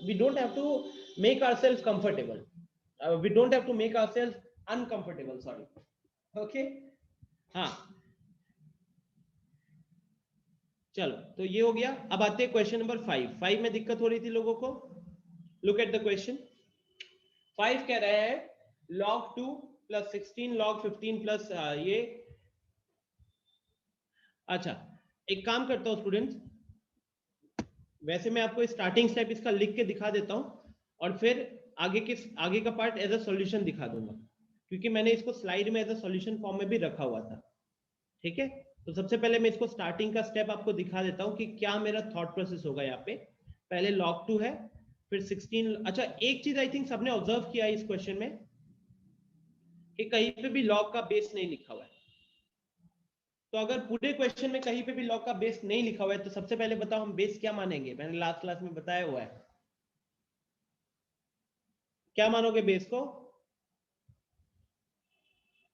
We don't have to make ourselves comfortable, we don't have to make ourselves uncomfortable, sorry, okay. हाँ चलो, तो ये हो गया। अब आते हैं क्वेश्चन नंबर 5 में दिक्कत हो रही थी लोगों को। Look at the question. 5 कह रहा है log 2 प्लस 16 log 15 प्लस ये। अच्छा, एक काम करता हूं स्टूडेंट्स, वैसे मैं आपको स्टार्टिंग स्टेप इसका लिख के दिखा देता हूं और फिर आगे का पार्ट एज अ सॉल्यूशन दिखा दूंगा, क्योंकि मैंने इसको स्लाइड में एज अ सॉल्यूशन फॉर्म में भी रखा हुआ था, ठीक है। तो सबसे पहले मैं इसको स्टार्टिंग का स्टेप आपको दिखा देता हूं कि क्या मेरा थॉट प्रोसेस होगा। यहाँ पे पहले log 2 है, फिर 16। अच्छा, एक चीज आई थिंक सबने ऑब्जर्व किया है इस क्वेश्चन में कि कहीं पे भी log का बेस नहीं लिखा हुआ है। तो अगर पूरे क्वेश्चन में कहीं पे भी log का बेस नहीं लिखा हुआ है तो सबसे पहले बताओ हम बेस क्या मानेंगे? मैंने लास्ट क्लास में बताया हुआ है, क्या मानोगे बेस को?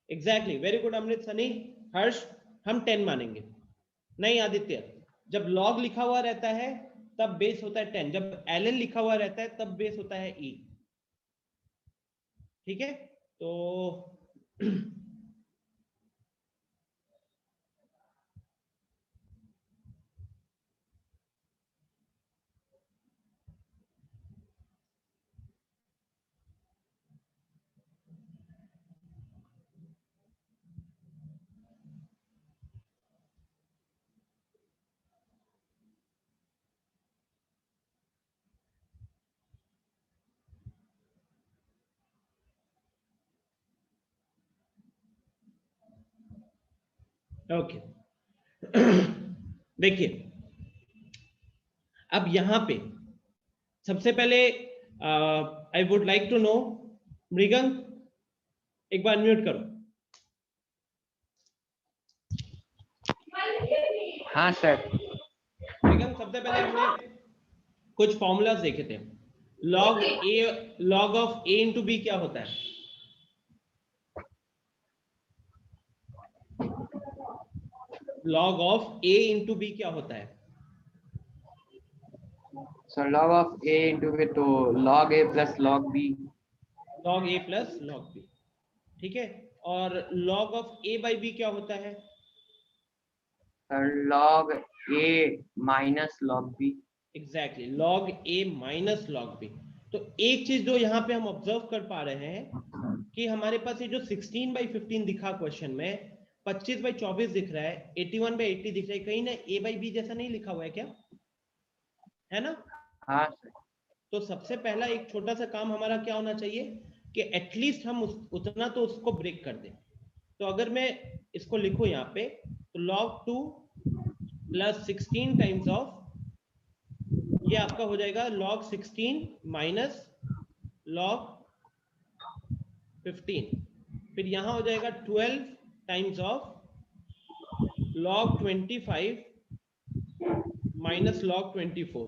एग्जैक्टली, वेरी गुड अमृत, सनी, हर्ष, हम 10 मानेंगे। नहीं आदित्य, जब log लिखा हुआ रहता है तब बेस होता है 10, जब ln लिखा हुआ रहता है तब बेस होता है e, ठीक है। तो ओके देखिए, अब यहां पे सबसे पहले I would like to know, Mrigank एक बार म्यूट करो। हाँ सर। मृगन, सबसे पहले हमने कुछ फॉर्मूलाज देखे थे। log of a into b क्या होता है? log of a into b क्या होता है? Sir log of a into b तो log a plus log b। log a plus log b, ठीक है। और log of a by b क्या होता है? Sir log a minus log b। Exactly, log a minus log b। तो एक चीज जो यहाँ पे हम ऑब्जर्व कर पा रहे हैं कि हमारे पास ये जो 16/15 दिखा क्वेश्चन में, 25/24 दिख रहा है, 81/80 दिख रहा है, कहीं ना a बाई b जैसा नहीं लिखा हुआ है क्या? है ना? हाँ सर। तो सबसे पहला एक छोटा सा काम हमारा क्या होना चाहिए कि एटलीस्ट हम उतना तो उसको ब्रेक कर दें। तो अगर मैं इसको लिखूं यहाँ पे, तो log 2 प्लस 16 टाइम्स ऑफ, ये आपका हो जाएगा log 16 माइनस log 15, फिर यहां हो जाएगा 12 times of log 25 minus log 24,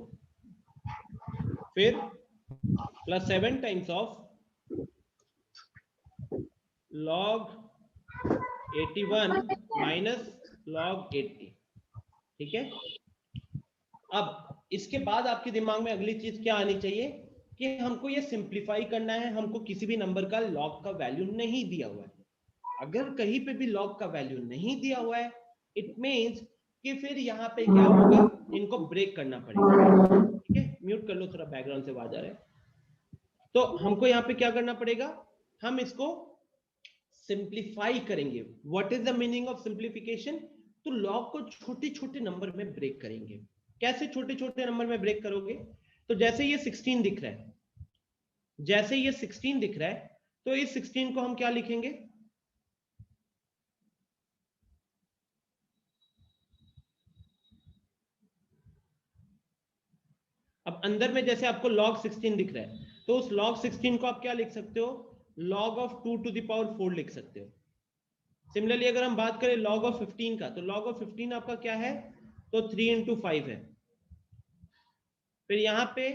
फिर plus 7 times of log 81 minus log 80। ठीक है। अब इसके बाद आपके दिमाग में अगली चीज क्या आनी चाहिए कि हमको ये सिंप्लीफाई करना है, हमको किसी भी नंबर का लॉग का वैल्यू नहीं दिया हुआ है। अगर कहीं पे भी लॉग का वैल्यू नहीं दिया हुआ है, इट मींस कि फिर यहाँ पे क्या होगा, इनको ब्रेक करना पड़ेगा। ठीक है, म्यूट कर लो, थोड़ा बैकग्राउंड से आवाज आ रहा है। तो हमको यहाँ पे क्या करना पड़ेगा, हम इसको सिंप्लीफाई करेंगे। What is the meaning of simplification? तो लॉग को छोटे छोटे नंबर में ब्रेक करेंगे। कैसे छोटे छोटे नंबर में ब्रेक करोगे? तो जैसे ये 16 दिख रहा है, जैसे ये 16 दिख रहा है, तो इस 16 को हम क्या लिखेंगे? अब अंदर में जैसे आपको log 16 दिख रहा है, तो उस log 16 को आप क्या लिख सकते हो? log of 2 to the power 4 लिख सकते हो। सिमिलरली अगर हम बात करें log of 15 का, तो log of 15 आपका क्या है? तो 3 into 5 है। फिर यहां पे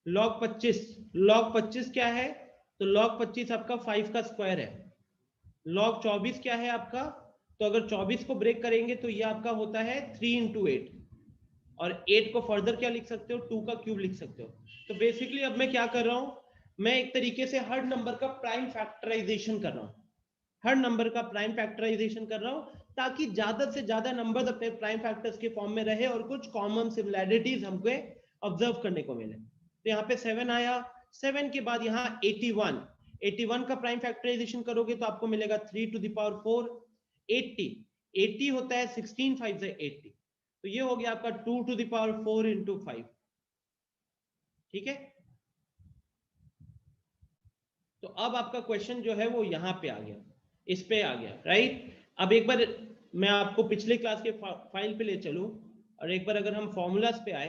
log 25 क्या है? तो log 25 आपका 5 का स्क्वायर है। log 24 क्या है आपका? तो अगर 24 को ब्रेक करेंगे तो ये आपका होता है 3 into 8, और 8 को फर्दर क्या लिख सकते हो? 2 का क्यूब लिख सकते हो। तो बेसिकली अब मैं क्या कर रहा हूं, मैं एक तरीके से हर नंबर का प्राइम फैक्टराइजेशन कर रहा हूं, हर नंबर का प्राइम फैक्टराइजेशन कर रहा हूं, ताकि ज्यादा से ज्यादा नंबर अपने प्राइम फैक्टर्स के फॉर्म में रहे और कुछ कॉमन सिमिलैरिटीज हमको ऑब्जर्व करने को मिले। तो यहाँ पे 7 आया, 7 के बाद यहाँ 81 का प्राइम फैक्टराइजेशन करोगे तो आपको मिलेगा 3 to the power 4। 80 होता है 16 5 से 80, तो ये हो गया आपका 2 to the power 4 into 5। ठीक है, तो अब आपका क्वेश्चन जो है वो यहां पे आ गया, इस पे आ गया, राइट। अब एक बार मैं आपको पिछले क्लास के फाइल पे ले चलूं, और एक बार अगर हम फॉर्मूलाज पे आए,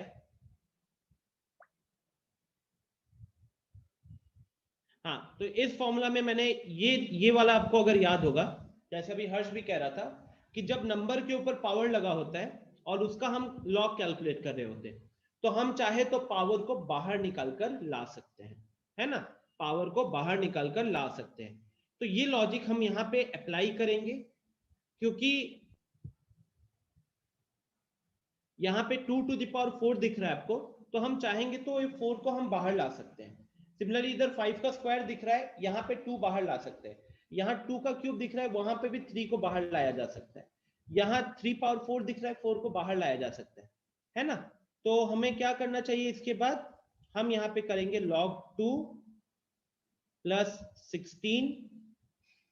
हाँ, तो इस फॉर्मूला में मैंने ये वाला आपको अगर याद होगा, जैसे अभी हर्ष भी कह रहा था कि जब नंबर के ऊपर पावर लगा होता है और उसका हम लॉग कैलकुलेट कर रहे होते हैं, तो हम चाहे तो पावर को बाहर निकाल कर ला सकते हैं, है ना, पावर को बाहर निकाल कर ला सकते हैं। तो ये लॉजिक हम यहाँ पे अप्लाई करेंगे, क्योंकि यहाँ पे 2 to the power 4 दिख रहा है आपको, तो हम चाहेंगे तो ये 4 को हम बाहर ला सकते हैं। सिमिलरली इधर 5 का स्क्वायर दिख रहा है, यहाँ पे 2 बाहर ला सकते हैं। यहाँ 2 का क्यूब दिख रहा है, वहां पे भी 3 को बाहर लाया जा सकता है। यहाँ 3 power 4 दिख रहा है, 4 को बाहर लाया जा सकता है ना। तो हमें क्या करना चाहिए, इसके बाद हम यहाँ पे करेंगे log 2 plus 16।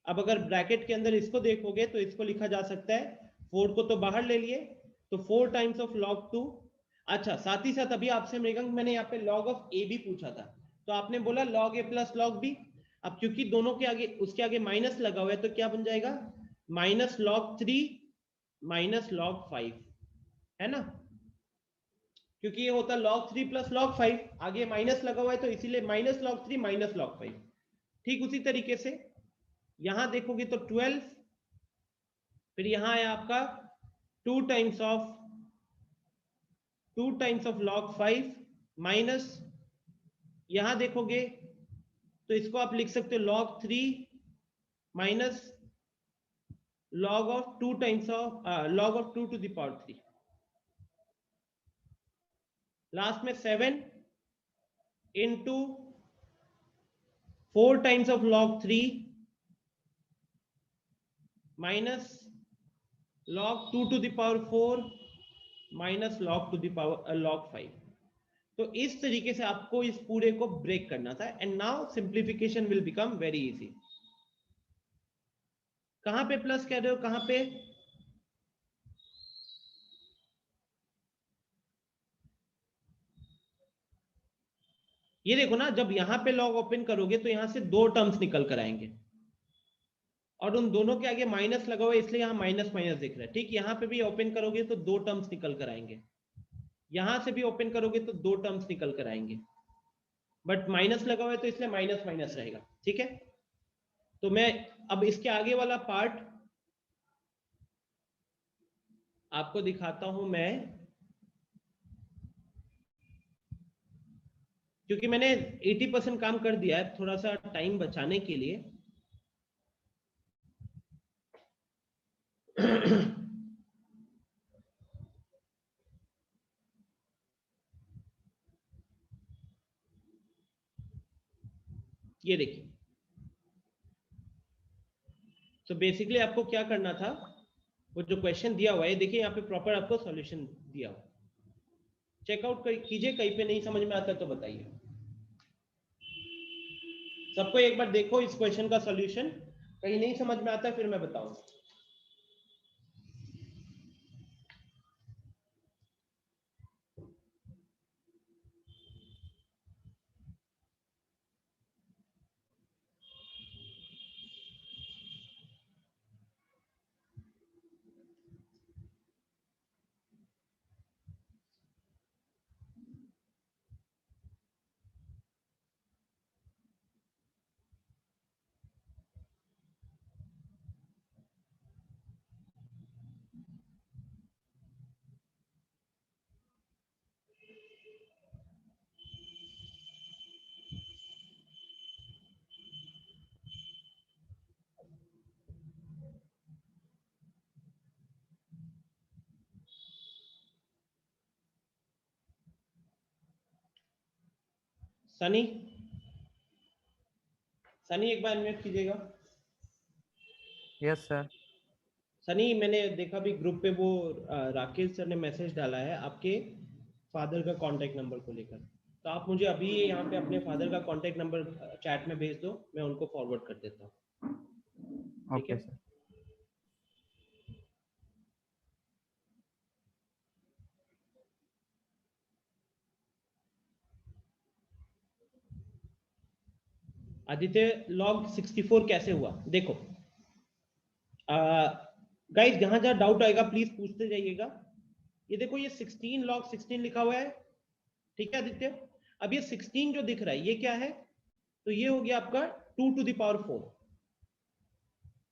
अब अगर ब्रैकेट के अंदर इसको देखोगे तो इसको लिखा जा सकता है, 4 को तो बाहर ले लिए, तो 4 times of log 2। अच्छा, साथ ही साथ अभी आपसे मैंने यहाँ पे log of a भी पूछा था, तो आपने बोला log a plus log b। अब क्योंकि दोनों के आगे, उसके आगे माइनस लगा हुआ है, तो क्या बन जाएगा? माइनस log 3 माइनस log 5, है ना, क्योंकि ये होता log 3 plus log 5, आगे माइनस लगा हुआ है, तो इसीलिए माइनस log 3 माइनस log 5। ठीक उसी तरीके से यहां देखोगे तो 12, फिर यहां है आपका 2 times of log 5 माइनस, यहां देखोगे तो इसको आप लिख सकते हो log 3 minus log of 2 times of log of 2 to the power 3। Last में 7 into 4 times of log 3 minus log 2 to the power 4 minus log to the power log 5। तो इस तरीके से आपको इस पूरे को ब्रेक करना था, and now simplification will become very easy. कहां पे प्लस कह रहे हो, कहां पे? ये देखो ना, जब यहां पे लॉग ओपन करोगे तो यहां से 2 टर्म्स निकल कर आएंगे, और उन दोनों के आगे माइनस लगा हुआ है, इसलिए यहां माइनस माइनस दिख रहा है। ठीक, यहां पे भी ओपन करोगे तो 2 टर्म्स निकल कर आएंगे, यहां से भी ओपन करोगे तो 2 टर्म्स निकल कर आएंगे, बट माइनस लगा हुआ है तो इसलिए माइनस माइनस रहेगा। ठीक है, तो मैं अब इसके आगे वाला पार्ट आपको दिखाता हूं मैं, क्योंकि मैंने 80% काम कर दिया है, थोड़ा सा टाइम बचाने के लिए। ये देखिए, तो बेसिकली आपको क्या करना था, वो जो क्वेश्चन दिया हुआ है देखिए यहाँ पे प्रॉपर आपको सॉल्यूशन दिया हुआ, चेकआउट कीजिए, कहीं पे नहीं समझ में आता तो बताइए। सबको एक बार देखो इस क्वेश्चन का सॉल्यूशन, कहीं नहीं समझ में आता फिर मैं बताऊंगा। सनी, सनी एक बार अनम्यूट कीजिएगा। Yes sir. सनी, मैंने देखा भी ग्रुप पे वो राकेश सर ने मैसेज डाला है आपके फादर का कांटेक्ट नंबर को लेकर, तो आप मुझे अभी यहाँ पे अपने फादर का कांटेक्ट नंबर चैट में भेज दो, मैं उनको फॉरवर्ड कर देता हूँ। ठीक है ओके सर। आदित्य, log 64 कैसे हुआ? देखो गाइस, जहां जहां डाउट आएगा प्लीज पूछते जाइएगा। ये देखो, ये 16 log 16 लिखा हुआ है, ठीक है आदित्य। अब ये 16 जो दिख रहा है ये क्या है? तो ये हो गया आपका 2 to the power 4।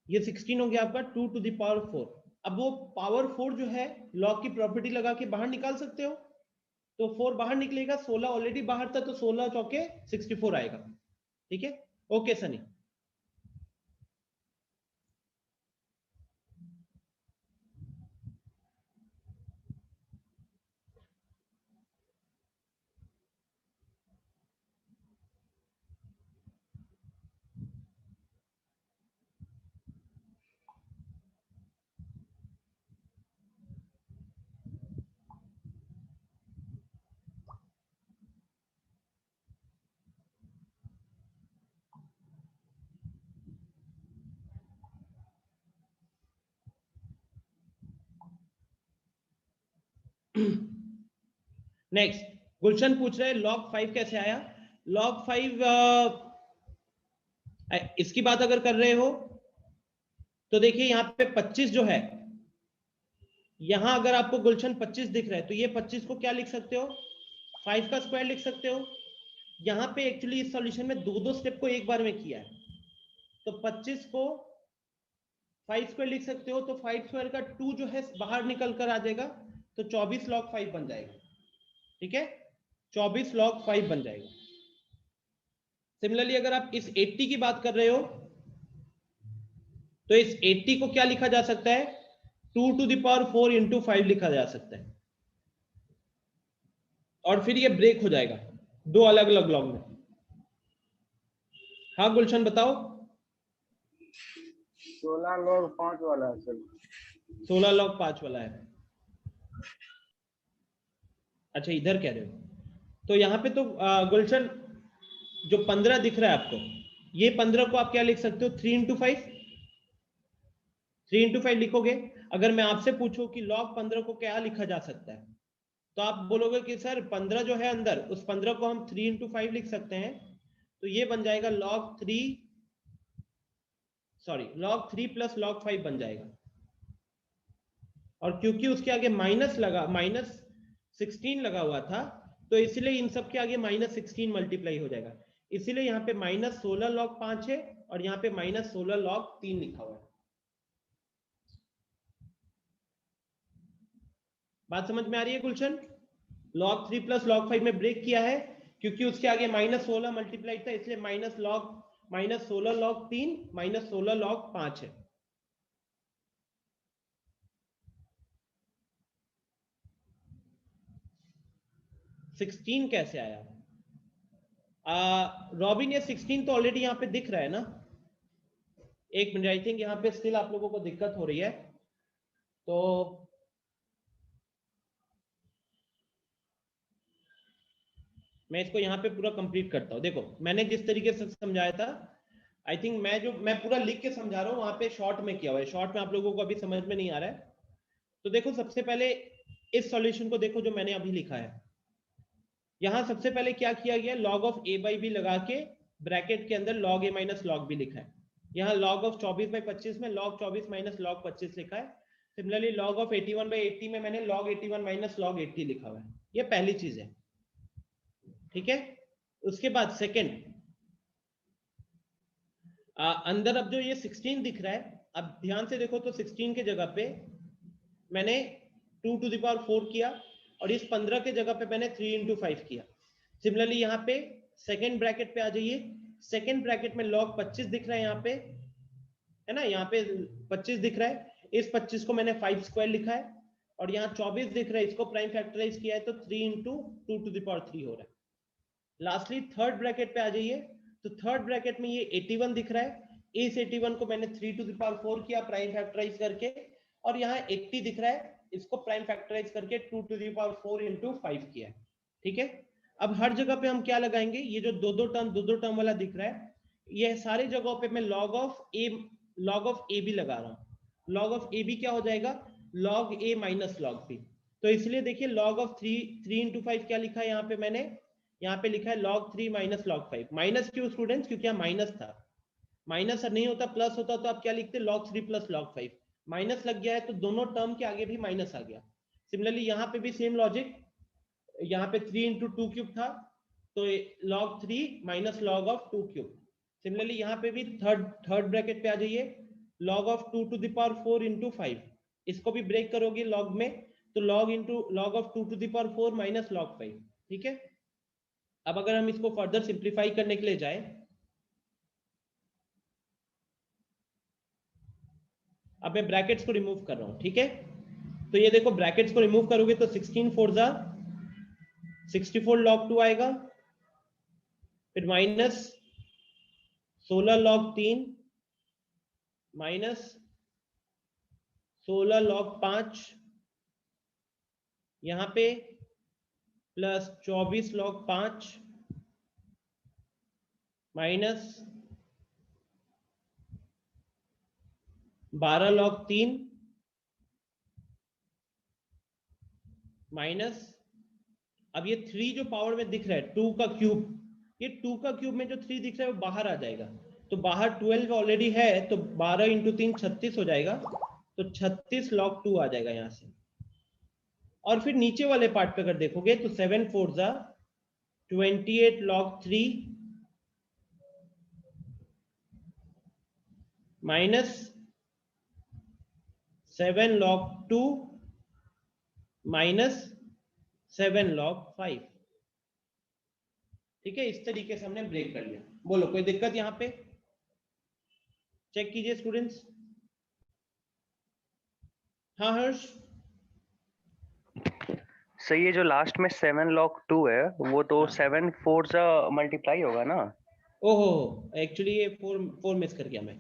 ये 16 हो गया आपका 2 to the power 4। अब वो पावर 4 जो है log की प्रॉपर्टी लगा के बाहर निकाल सकते हो, तो 4 बाहर निकलेगा, 16 ऑलरेडी बाहर था, तो 16 चौके 64 आएगा। ठीक है, ओके सनी। नेक्स्ट, गुलशन पूछ रहे हैं log 5 कैसे आया? log 5 इसकी बात अगर कर रहे हो तो देखिए यहाँ पे 25 जो है, यहां अगर आपको गुलशन 25 दिख रहा है तो ये 25 को क्या लिख सकते हो? 5 का स्क्वायर लिख सकते हो। यहाँ पे एक्चुअली इस सॉल्यूशन में दो स्टेप को एक बार में किया है, तो 25 को 5 स्क्वायर लिख सकते हो, तो 5 स्क्वायर का 2 जो है बाहर निकल कर आ जाएगा, तो 24 log 5 बन जाएगा। ठीक है, 24 log 5 बन जाएगा। सिमिलरली अगर आप इस 80 की बात कर रहे हो तो इस 80 को क्या लिखा जा सकता है? 2 to the power 4 into 5 लिखा जा सकता है, और फिर ये ब्रेक हो जाएगा दो अलग अलग लॉग में। हाँ गुलशन बताओ। 16 log 5 वाला है सर। 16 log 5 वाला है, अच्छा इधर कह रहे हो। तो यहाँ पे तो गुलशन जो 15 दिख रहा है आपको, ये 15 को आप क्या लिख सकते हो? 3 into 5, 3 into 5 लिखोगे। अगर मैं आपसे पूछूं कि log 15 को क्या लिखा जा सकता है, तो आप बोलोगे कि सर 15 जो है अंदर, उस 15 को हम 3 into 5 लिख सकते हैं, तो ये बन जाएगा log 3 प्लस log 5 बन जाएगा। और क्योंकि उसके आगे -16 लगा हुआ था, तो इसलिए इन सब के आगे -16 मल्टीप्लाई हो जाएगा, इसीलिए यहाँ पे -16 log 5 है और यहाँ पे -16 log 3 लिखा हुआ है। बात समझ में आ रही है गुलशन? log 3 प्लस log 5 में ब्रेक किया है, क्योंकि उसके आगे -16 मल्टीप्लाई था, इसलिए -16 log 3 -16 log 5 है। $16 कैसे आया? रॉबिन, ये 16 तो ऑलरेडी यहाँ पे दिख रहा है ना? एक मिनट, आई थिंक यहाँ पे स्टिल आप लोगों को दिक्कत हो रही है, तो मैं इसको यहाँ पे पूरा कंप्लीट करता हूँ। देखो मैंने जिस तरीके से समझाया था, आई थिंक मैं पूरा लिख के समझा रहा हूँ, वहां पे शॉर्ट में किया हुआ है, शॉर्ट में आप लोगों को अभी समझ में नहीं आ रहा है। तो देखो सबसे पहले इस सॉल्यूशन को देखो जो मैंने अभी लिखा है। यहाँ सबसे पहले क्या किया गया, log of a by b लगा के ब्रैकेट के अंदर log a minus log b लिखा है। यहाँ log ऑफ 24 बाई 25 में log 24 माइनस log 25 लिखा है। सिमिलरली log ऑफ 81 बाई 80 में मैंने log 81 माइनस log 80 लिखा हुआ है। ये पहली चीज है, ठीक है। उसके बाद सेकेंड, अंदर अब जो ये 16 दिख रहा है, अब ध्यान से देखो तो 16 के जगह पे मैंने 2 टू द पावर 4 किया, और इस 15 के जगह पे मैंने 3 इंटू 5 किया। सिमिलरली यहाँ पे सेकेंड ब्रैकेट पे आ जाइए, सेकेंड ब्रैकेट में log 25 दिख रहा है यहाँ पे, है ना, यहाँ पे 25 दिख रहा है, इस 25 को मैंने 5 स्क्वायर लिखा है, और यहाँ 24 दिख रहा है, इसको प्राइम फैक्टराइज किया है तो 3 इंटू 2 टू द पावर 3 हो रहा है। लास्टली थर्ड ब्रैकेट पे आ जाइए, तो थर्ड ब्रैकेट में ये 81 दिख रहा है, इस 81 को मैंने 3 टू द पावर 4 किया प्राइम फैक्टराइज करके, और यहाँ 80 दिख रहा है, इसको प्राइम फैक्टराइज करके 2 टू द पावर 4 इंटू 5 किया है, ठीक है। अब हर जगह पे हम क्या लगाएंगे, ये जो दो दो टर्म वाला दिख रहा है, ये सारे जगहों पे मैं log ऑफ ए बी लगा रहा हूँ। log ऑफ ए बी क्या हो जाएगा, log a minus log b। तो इसलिए देखिए log ऑफ 3 इंटू 5 क्या लिखा है यहाँ पे मैंने, यहाँ पे लिखा है log 3 माइनस log 5। माइनस क्यों स्टूडेंट्स, क्योंकि यहाँ माइनस था, माइनस नहीं होता प्लस होता तो आप क्या लिखते, log 3 प्लस log 5। माइनस लग गया है तो दोनों टर्म के आगे भी माइनस आ गया। सिमिलरली यहाँ पे भी सेम लॉजिक, यहाँ पे 3 इंटू 2 क्यूब था, तो log 3 minus log of 2 cube. Similarly यहाँ पे भी थर्ड ब्रैकेट पे आ जाइए, log of 2 to the power 4 into 5, इसको भी ब्रेक करोगे log में, तो log of 2 to the power 4 minus log 5, ठीक है। अब अगर हम इसको फर्दर सिंप्लीफाई करने के लिए जाए, अब मैं ब्रैकेट्स को रिमूव कर रहा हूं, ठीक है। तो ये देखो ब्रैकेट्स को रिमूव करोगे तो 16 4 जा 64 log 2 आएगा, फिर माइनस 16 log 3 माइनस 16 log 5, यहां पे plus 24 log 5 minus 12 log 3 minus, अब ये 3 जो पावर में दिख रहा है 2 का क्यूब, ये 2 का क्यूब में जो 3 दिख रहा है वो बाहर आ जाएगा, तो बाहर 12 ऑलरेडी है, तो 12 इंटू 3 36 हो जाएगा, तो 36 log 2 आ जाएगा यहां से। और फिर नीचे वाले पार्ट पे अगर देखोगे तो 7 4 जा 28 log 3 minus 7 log 2 minus 7 log 5, ठीक है। इस तरीके से हमने ब्रेक कर लिया। बोलो कोई दिक्कत यहां पे, चेक कीजिए स्टूडेंट्स। हाँ हर्ष, सही है, जो लास्ट में 7 log 2 है वो तो 7 4 जा मल्टीप्लाई होगा ना? ओहो एक्चुअली ये 4 मिस कर गया मैं,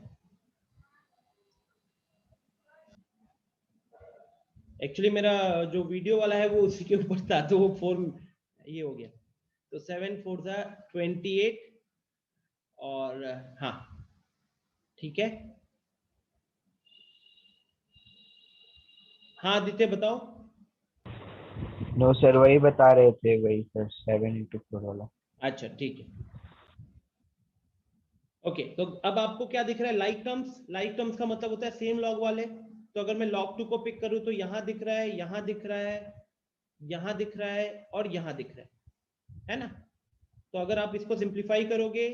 एक्चुअली मेरा जो वीडियो वाला है वो उसी के ऊपर था, तो वो 4 ये हो गया, तो 7 4 जा 28, और हाँ ठीक है। हाँ आदित्य बताओ। नो सर, वही बता रहे थे, वही सर 7 इंटू 4 वाला। अच्छा ठीक है, ओके। तो अब आपको क्या दिख रहा है, लाइक टर्म्स का मतलब होता है सेम लॉग वाले। तो अगर मैं log 2 को पिक करूं तो यहां दिख रहा है, यहां दिख रहा है, यहां दिख रहा है, और यहां दिख रहा है ना। तो अगर आप इसको सिंप्लीफाई करोगे,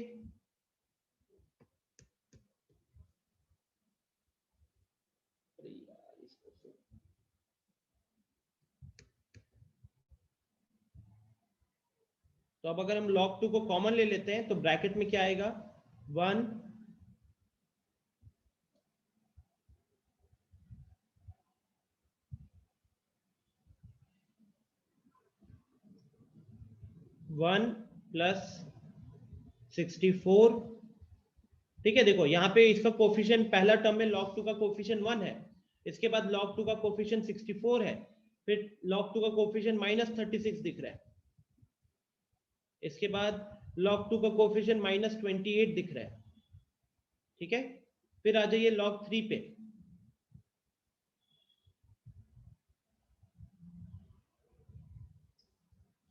तो अब अगर हम log 2 को कॉमन ले लेते हैं तो ब्रैकेट में क्या आएगा, 1 1 प्लस 64। ठीक है, देखो यहाँ पे इसका कोफिशिएंट पहला टर्म में log 2 का कोफिशिएंट 1 है, इसके बाद log 2 का कोफिशिएंट 64 है, फिर log 2 का कोफिशिएंट -36 दिख रहा है, इसके बाद log 2 का कोफिशिएंट -28 दिख रहा है। ठीक है, फिर आ जाइए log 3 पे।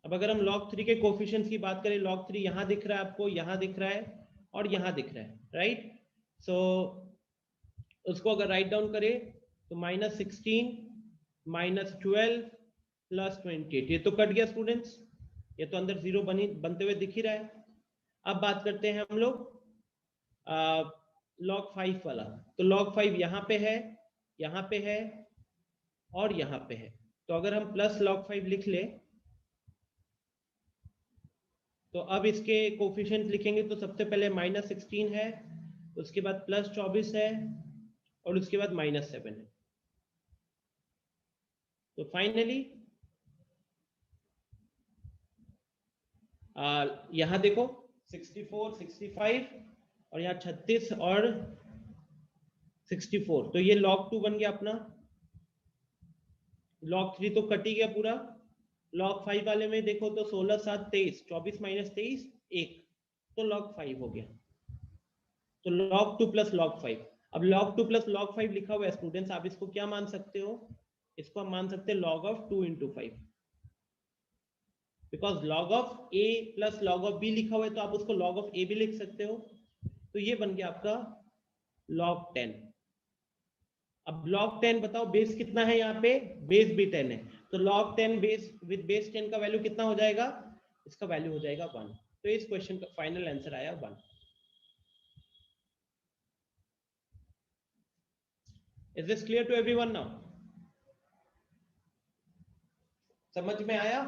अब अगर हम log 3 के कोफिशिएंट्स की बात करें, log 3 यहां दिख रहा है आपको, यहां दिख रहा है और यहां दिख रहा है, राइट। सो उसको अगर राइट डाउन करें तो -16 -12 +28, ये तो कट गया स्टूडेंट्स, ये तो अंदर जीरो बनते हुए दिख ही रहा है। अब बात करते हैं हम लोग log 5 वाला। तो log 5 यहाँ पे है, यहाँ पे है और यहाँ पे है। तो अगर हम प्लस log 5 लिख ले तो अब इसके कोफिशिएंट लिखेंगे तो सबसे पहले -16 है, उसके बाद +24 है और उसके बाद -7 है। तो फाइनली यहां देखो 64 65 और यहाँ 36 और 64, तो ये log 2 बन गया अपना। log 3 तो कट ही गया पूरा। log 5 वाले में देखो तो 16 7 23, 24 - 23 1, तो log 5 हो गया। तो log 2 + log 5। अब log 2 + log 5 लिखा हुआ है स्टूडेंट्स, आप इसको क्या मान सकते हो, इसको हम मान सकते हैं log of 2 × 5, because log of a + log of b लिखा हुआ है तो आप उसको log of a भी लिख सकते हो। तो ये बन गया आपका log 10। अब log 10 बताओ बेस कितना है, यहाँ पे बेस भी 10 है, तो log 10 बेस विद बेस 10 का वैल्यू कितना हो जाएगा, इसका वैल्यू हो जाएगा 1। तो इस क्वेश्चन का फाइनल आंसर आया 1। Is this clear to everyone now? समझ में आया,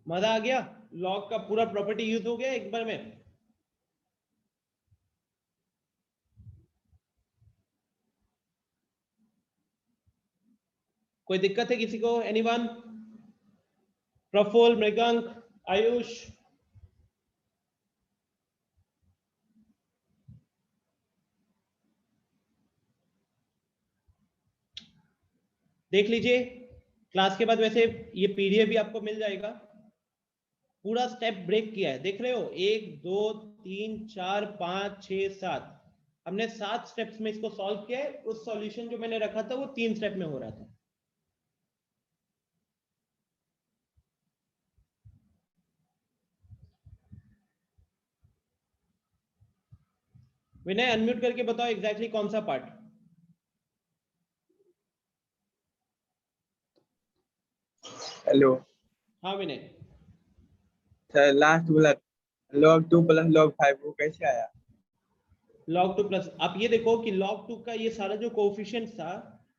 मजा आ गया, log का पूरा प्रॉपर्टी यूज हो गया एक बार में। कोई दिक्कत है किसी को? एनीवन? प्रफुल्ल, मृगांक, आयुष? देख लीजिए क्लास के बाद, वैसे ये पीडीएफ भी आपको मिल जाएगा, पूरा स्टेप ब्रेक किया है, देख रहे हो 1 2 3 4 5 6 7, हमने 7 स्टेप्स में इसको सॉल्व किया है। उस सॉल्यूशन जो मैंने रखा था वो 3 स्टेप में हो रहा था। विनय अनम्यूट करके बताओ एग्जैक्टली कौन सा पार्ट। हेलो। हाँ विनय। सर लास्ट बोला log 2 + log 5 वो कैसे आया? log 2 प्लस, आप ये देखो कि log 2 का ये सारा जो कोएफिशिएंट था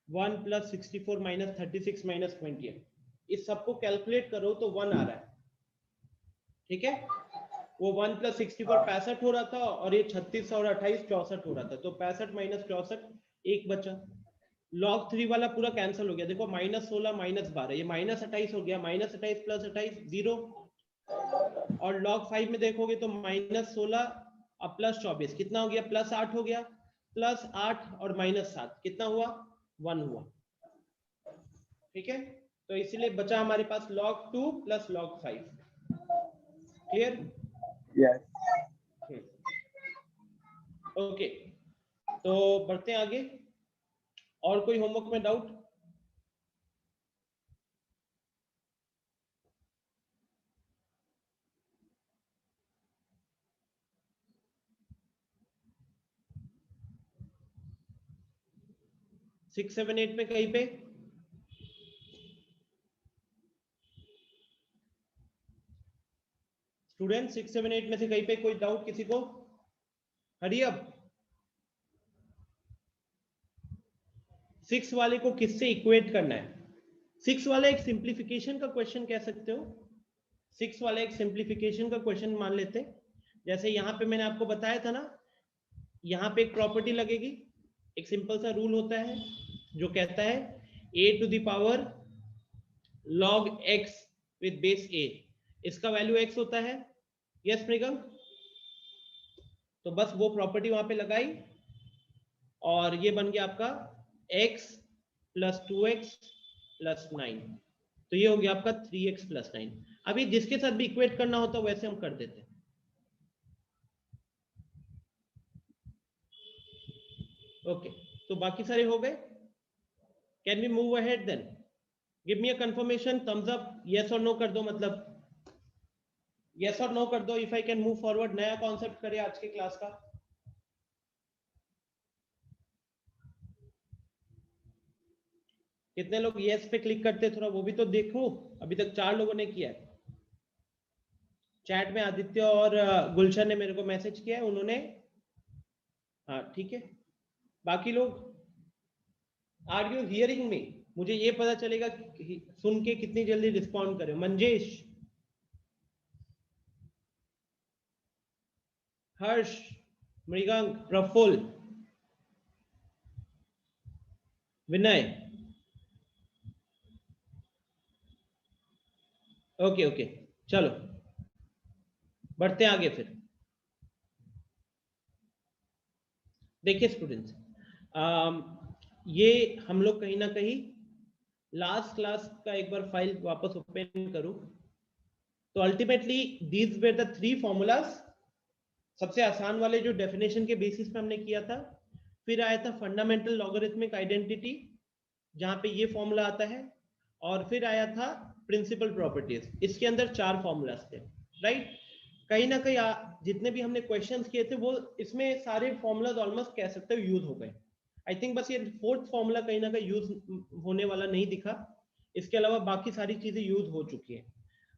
1 + 64 - 36 - 20 है, इस सबको कैलकुलेट करो तो 1 आ रहा है। ठीक है, वो 1 + 64 65 हो रहा था और ये 36 और 28 64 हो रहा था, तो 65 - 64 1 बचा। log 3 वाला पूरा कैंसिल हो गया, देखो -16 -12, ये -28 हो गया, -28 + 28 0। और log 5 में देखोगे तो -16 और +24 कितना हो गया, +8 हो गया, +8 और -7 कितना हुआ, 1 हुआ। ठीक है, तो इसलिए बचा हमारे पास log 2 + log 5। Clear? Yes. Okay, तो बढ़ते हैं आगे। और कोई होमवर्क में डाउट? सिक्स 7 8 में कहीं पे स्टूडेंट 6 7 8 में से कहीं पे कोई डाउट किसी को? हरी अब 6 वाले को किससे इक्वेट करना है? 6 वाला एक सिंप्लीफिकेशन का क्वेश्चन कह सकते हो, 6 वाला एक सिंप्लीफिकेशन का क्वेश्चन मान लेते हैं। जैसे यहाँ पे मैंने आपको बताया था ना, यहाँ पे एक प्रॉपर्टी लगेगी, एक सिंपल सा रूल होता है जो कहता है a to the power log x with base a इसका वैल्यू x होता है। यस मृगंक, तो बस वो प्रॉपर्टी वहां पे लगाई और ये बन गया आपका x प्लस 2x प्लस 9, तो ये हो गया आपका 3x प्लस 9। अभी जिसके साथ भी इक्वेट करना होता है वैसे हम कर देते हैं। ओके, तो बाकी सारे हो गए। Can we move ahead then? Give me a confirmation, thumbs up, yes और नो कर दो, मतलब यस और नो कर दो if I can move forward. नया कॉन्सेप्ट करें आज के क्लास का। कितने लोग यस पे क्लिक करते, थोड़ा वो भी तो देखो। अभी तक 4 लोगों ने किया है। चैट में आदित्य और गुलशन ने मेरे को मैसेज किया है, उन्होंने, हाँ ठीक है। बाकी लोग आर यू हियरिंग मी? मुझे ये पता चलेगा सुन के कितनी जल्दी रिस्पॉन्ड करें। मंजेश, हर्ष, मृगांक, प्रफुल्ल, विनय। ओके ओके, चलो बढ़ते हैं आगे। फिर देखिए स्टूडेंट्स, ये हम लोग कहीं ना कहीं लास्ट क्लास का एक बार फाइल वापस ओपन करूं तो ultimately these were the 3 formulas. सबसे आसान वाले जो डेफिनेशन के बेसिस पे हमने किया था, फिर आया था फंडामेंटल लॉगरिथमिक आइडेंटिटी जहां पे ये फॉर्मूला आता है, और फिर आया था प्रिंसिपल प्रॉपर्टीज। इसके अंदर 4 फॉर्मूलाज थे, राइट। कहीं ना कहीं जितने भी हमने क्वेश्चंस किए थे वो इसमें सारे फॉर्मूलाज ऑलमोस्ट कह सकते हो यूज हो गए। आई थिंक बस ये 4th फॉर्मूला कहीं ना कहीं यूज होने वाला नहीं दिखा, इसके अलावा बाकी सारी चीजें यूज हो चुकी है।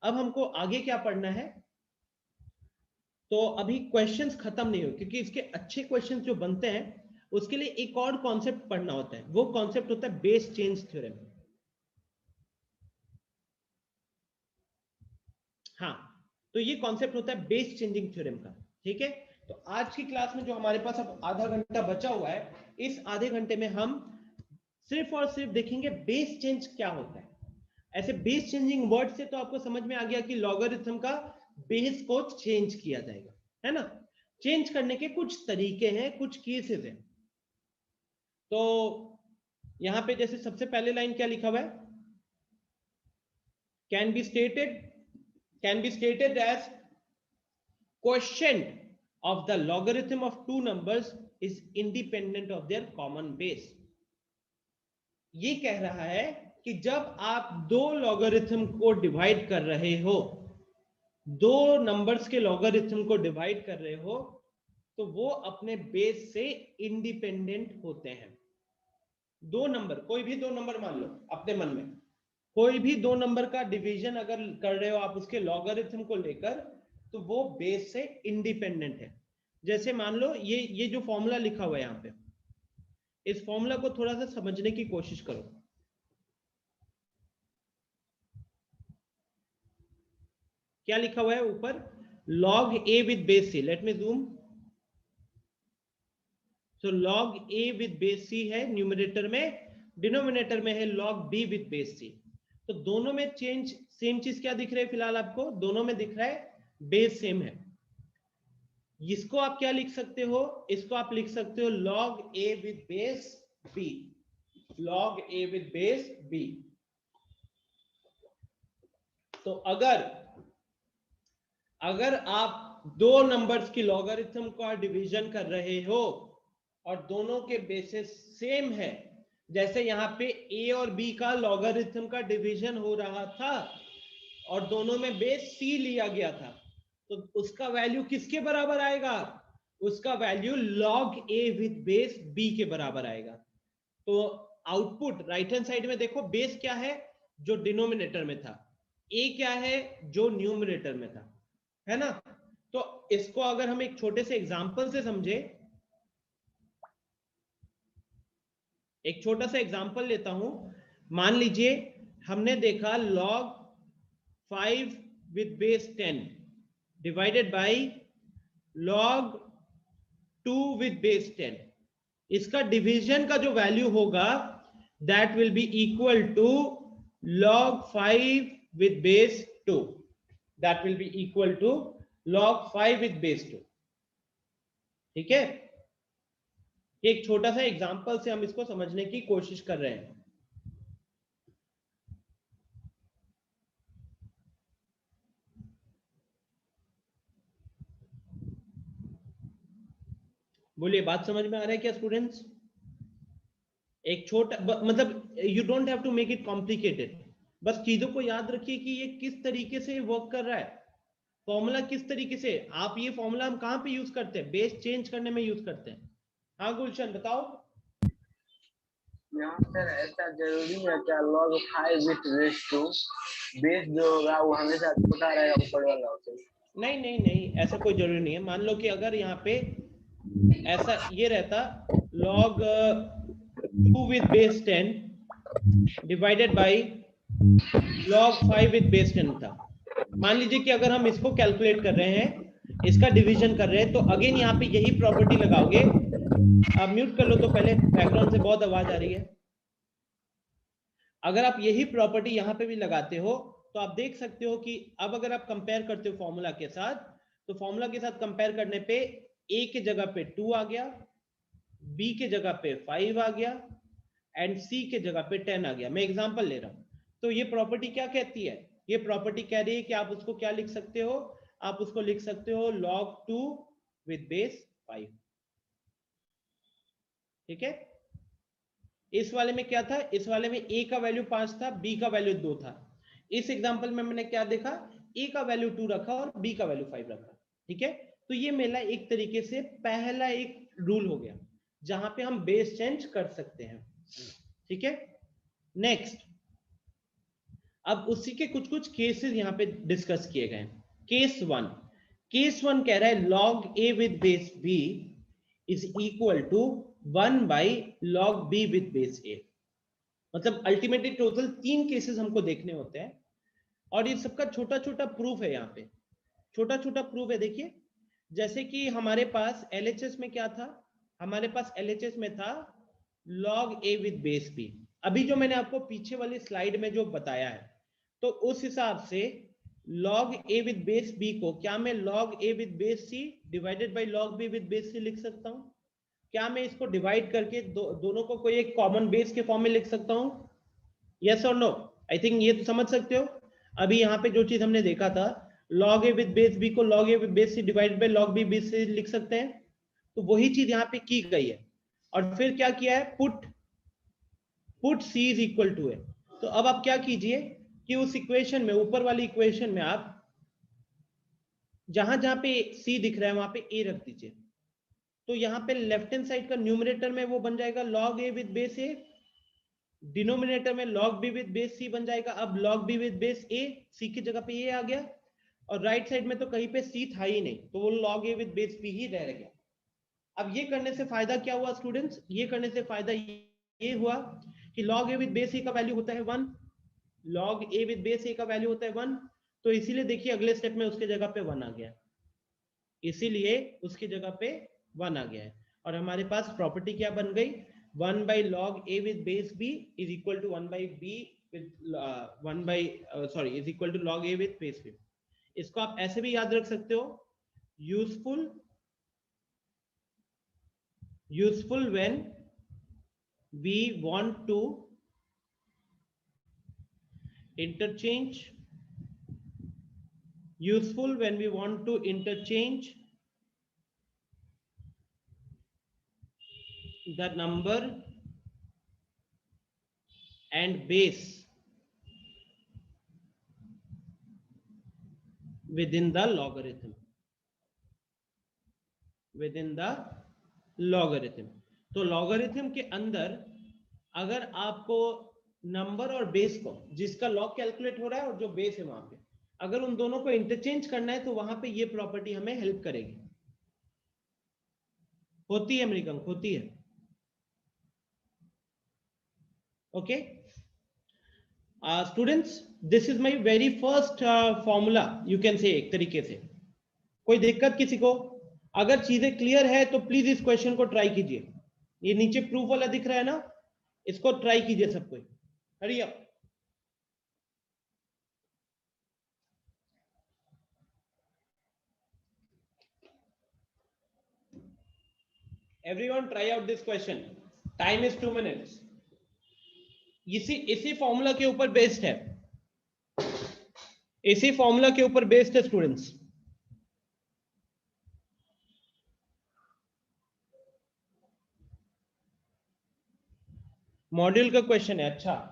अब हमको आगे क्या पढ़ना है, तो अभी क्वेश्चंस खत्म नहीं हो, क्योंकि इसके अच्छे क्वेश्चंस जो बनते हैं उसके लिए एक और कॉन्सेप्ट पढ़ना होता है। वो कॉन्सेप्ट होता है बेस चेंज थ्योरम। हाँ, तो ये कॉन्सेप्ट होता है बेस चेंजिंग थ्योरम का, ठीक है। तो आज की क्लास में जो हमारे पास अब आधा घंटा बचा हुआ है, इस आधे घंटे में हम सिर्फ और सिर्फ देखेंगे बेस चेंज क्या होता है। ऐसे बेस चेंजिंग वर्ड से तो आपको समझ में आ गया कि लॉगरिथम का बेस को चेंज किया जाएगा, है ना। चेंज करने के कुछ तरीके हैं, कुछ केसेस हैं। तो यहां पे जैसे सबसे पहले लाइन क्या लिखा हुआ है, can be stated as quotient of the logarithm of 2 numbers is independent of their common base। ये कह रहा है कि जब आप 2 लॉगरिथम को डिवाइड कर रहे हो, 2 नंबर्स के लॉगरिथम को डिवाइड कर रहे हो, तो वो अपने बेस से इंडिपेंडेंट होते हैं। 2 नंबर, कोई भी 2 नंबर मान लो अपने मन में, कोई भी 2 नंबर का डिवीजन अगर कर रहे हो आप उसके लॉगरिथम को लेकर, तो वो बेस से इंडिपेंडेंट है। जैसे मान लो ये जो फॉर्मूला लिखा हुआ है यहां पे, इस फॉर्मूला को थोड़ा सा समझने की कोशिश करो। क्या लिखा हुआ है ऊपर, log a with base c। Let me zoom. So log a with base c है न्यूमरेटर में, डिनोमिनेटर में है log b with base c। तो दोनों में चेंज, सेम चीज क्या दिख रहा है फिलहाल आपको, दोनों में दिख रहा है बेस सेम है। इसको आप क्या लिख सकते हो, इसको आप लिख सकते हो log a with base b, log a with base b। तो अगर आप 2 नंबर्स की लॉगरिथम का डिवीजन कर रहे हो और दोनों के बेसिस सेम है, जैसे यहां पे a और b का लॉगरिथम का डिवीजन हो रहा था और दोनों में बेस c लिया गया था, तो उसका वैल्यू किसके बराबर आएगा, उसका value log a with base b के बराबर आएगा। तो आउटपुट राइट हैंड साइड में देखो, बेस क्या है जो डिनोमिनेटर में था, a क्या है जो न्यूमरेटर में था, है ना। तो इसको अगर हम एक छोटे से एग्जांपल से समझे, एक छोटा सा एग्जांपल लेता हूं। मान लीजिए हमने देखा log 5 with base 10 divided by log 2 with base 10। इसका डिवीजन का जो वैल्यू होगा that will be equal to log 5 with base 2। That will be equal to log 5 with base 2। ठीक है, एक छोटा सा एग्जांपल से हम इसको समझने की कोशिश कर रहे हैं। बोलिए, बात समझ में आ रहा है क्या स्टूडेंट्स? एक छोटा मतलब you don't have to make it complicated, बस चीजों को याद रखिए कि ये किस तरीके से वर्क कर रहा है, फॉर्मूला किस तरीके से। आप ये फॉर्मूला हम कहां पे यूज करते हैं? बेस चेंज करने में यूज करते हैं। हाँ गुलशन बताओ। यहाँ सर ऐसा जरूरी है क्या log 5 with raise to base जो होगा वो हमेशा छोटा रहेगा ऊपर वाला से? नहीं नहीं नहीं, ऐसा कोई जरूरी नहीं है। मान लो कि अगर यहाँ पे ऐसा ये रहता log 2 with base 10 divided by log 5 with base 10 था। मान लीजिए कि अगर हम इसको कैलकुलेट कर रहे हैं, इसका डिवीजन कर रहे हैं, तो अगेन यहाँ पे यही प्रॉपर्टी लगाओगे। आप म्यूट कर लो तो पहले, बैकग्राउंड से बहुत आवाज आ रही है। अगर आप यही प्रॉपर्टी यहाँ पे भी लगाते हो तो आप देख सकते हो कि अब अगर आप कंपेयर करते हो फॉर्मूला के साथ, तो फॉर्मूला के साथ कंपेयर करने पे a के जगह पे 2 आ गया, b के जगह पे 5 आ गया एंड c के जगह पे 10 आ गया। मैं एग्जांपल ले रहा हूं। तो ये प्रॉपर्टी क्या कहती है? ये प्रॉपर्टी कह रही है कि आप उसको क्या लिख सकते हो? आप उसको लिख सकते हो log 2 with base 5। ठीक है, इस वाले में क्या था? इस वाले में a का वैल्यू 5 था, b का वैल्यू 2 था। इस एग्जांपल में मैंने क्या देखा? a का वैल्यू 2 रखा और b का वैल्यू 5 रखा। ठीक है, तो ये मेरा एक तरीके से पहला एक रूल हो गया जहां पे हम बेस चेंज कर सकते हैं। ठीक है, नेक्स्ट, अब उसी के कुछ कुछ केसेस यहां पे डिस्कस किए गए। केस 1, केस 1 कह रहा है log a with base b is equal to 1 by log b with base a। मतलब अल्टीमेटली टोटल 3 केसेस हमको देखने होते हैं और ये सबका छोटा छोटा प्रूफ है। यहाँ पे छोटा छोटा प्रूफ है। देखिए, जैसे कि हमारे पास LHS में क्या था? हमारे पास LHS में था log a with base b। अभी जो मैंने आपको पीछे वाली स्लाइड में जो बताया है, तो उस हिसाब से log a with base b को क्या मैं log a with base c divided by log b with base c लिख सकता हूं? क्या मैं इसको डिवाइड करके दोनों को कोई एक कॉमन बेस के फॉर्म में लिख सकता हूं? यस और नो? आई थिंक ये तो समझ सकते हो। अभी यहाँ पे जो चीज हमने देखा था, log a with base b को log a with base c divided by log b base c लिख सकते हैं, तो वही चीज यहाँ पे की गई है। और फिर क्या किया है? Put c is equal to a। तो अब आप क्या कीजिए कि उस इक्वेशन में, ऊपर वाली इक्वेशन में, आप जहां जहां पे c दिख रहा है वहां पे a रख दीजिए। तो यहाँ पे लेफ्ट हैंड साइड का न्यूमरेटर में वो बन जाएगा log a with base a, denominator में log b with base c बन जाएगा। अब log b with base a, c की जगह पे a आ गया, और राइट साइड में तो कहीं पे c था ही नहीं, तो वो log a with base b ही रह गया। अब ये करने से फायदा क्या हुआ स्टूडेंट्स? ये करने से फायदा ये हुआ कि log a with base a का वैल्यू होता है 1, log a with base a का वैल्यू होता है 1, तो इसीलिए देखिए अगले स्टेप में उसके जगह पे 1 आ गया, इसीलिए उसकी जगह पे 1 आ गया है। और हमारे पास प्रॉपर्टी क्या बन गई? 1 by log a with base b is equal to 1 by b with 1 by is equal to log a with base b। इसको आप ऐसे भी याद रख सकते हो, useful when we want to interchange, useful when we want to interchange the number and base within the logarithm, within the logarithm। तो logarithm के अंदर अगर आपको नंबर और बेस को, जिसका लॉग कैलकुलेट हो रहा है और जो बेस है वहां पे, अगर उन दोनों को इंटरचेंज करना है तो वहां पे ये प्रॉपर्टी हमें हेल्प करेगी। होती है मृगंक, होती है। Okay students, this is my very first formula, you can say. एक तरीके से कोई दिक्कत किसी को? अगर चीजें क्लियर है तो प्लीज इस क्वेश्चन को ट्राई कीजिए। ये नीचे प्रूफ वाला दिख रहा है ना, इसको ट्राई कीजिए सब कोई। Hurry up. Everyone try out this question. Time is 2 minutes. इसी फॉर्मूला के ऊपर बेस्ड है, इसी फॉर्मूला के ऊपर बेस्ड है स्टूडेंट्स। मॉड्यूल का क्वेश्चन है। अच्छा,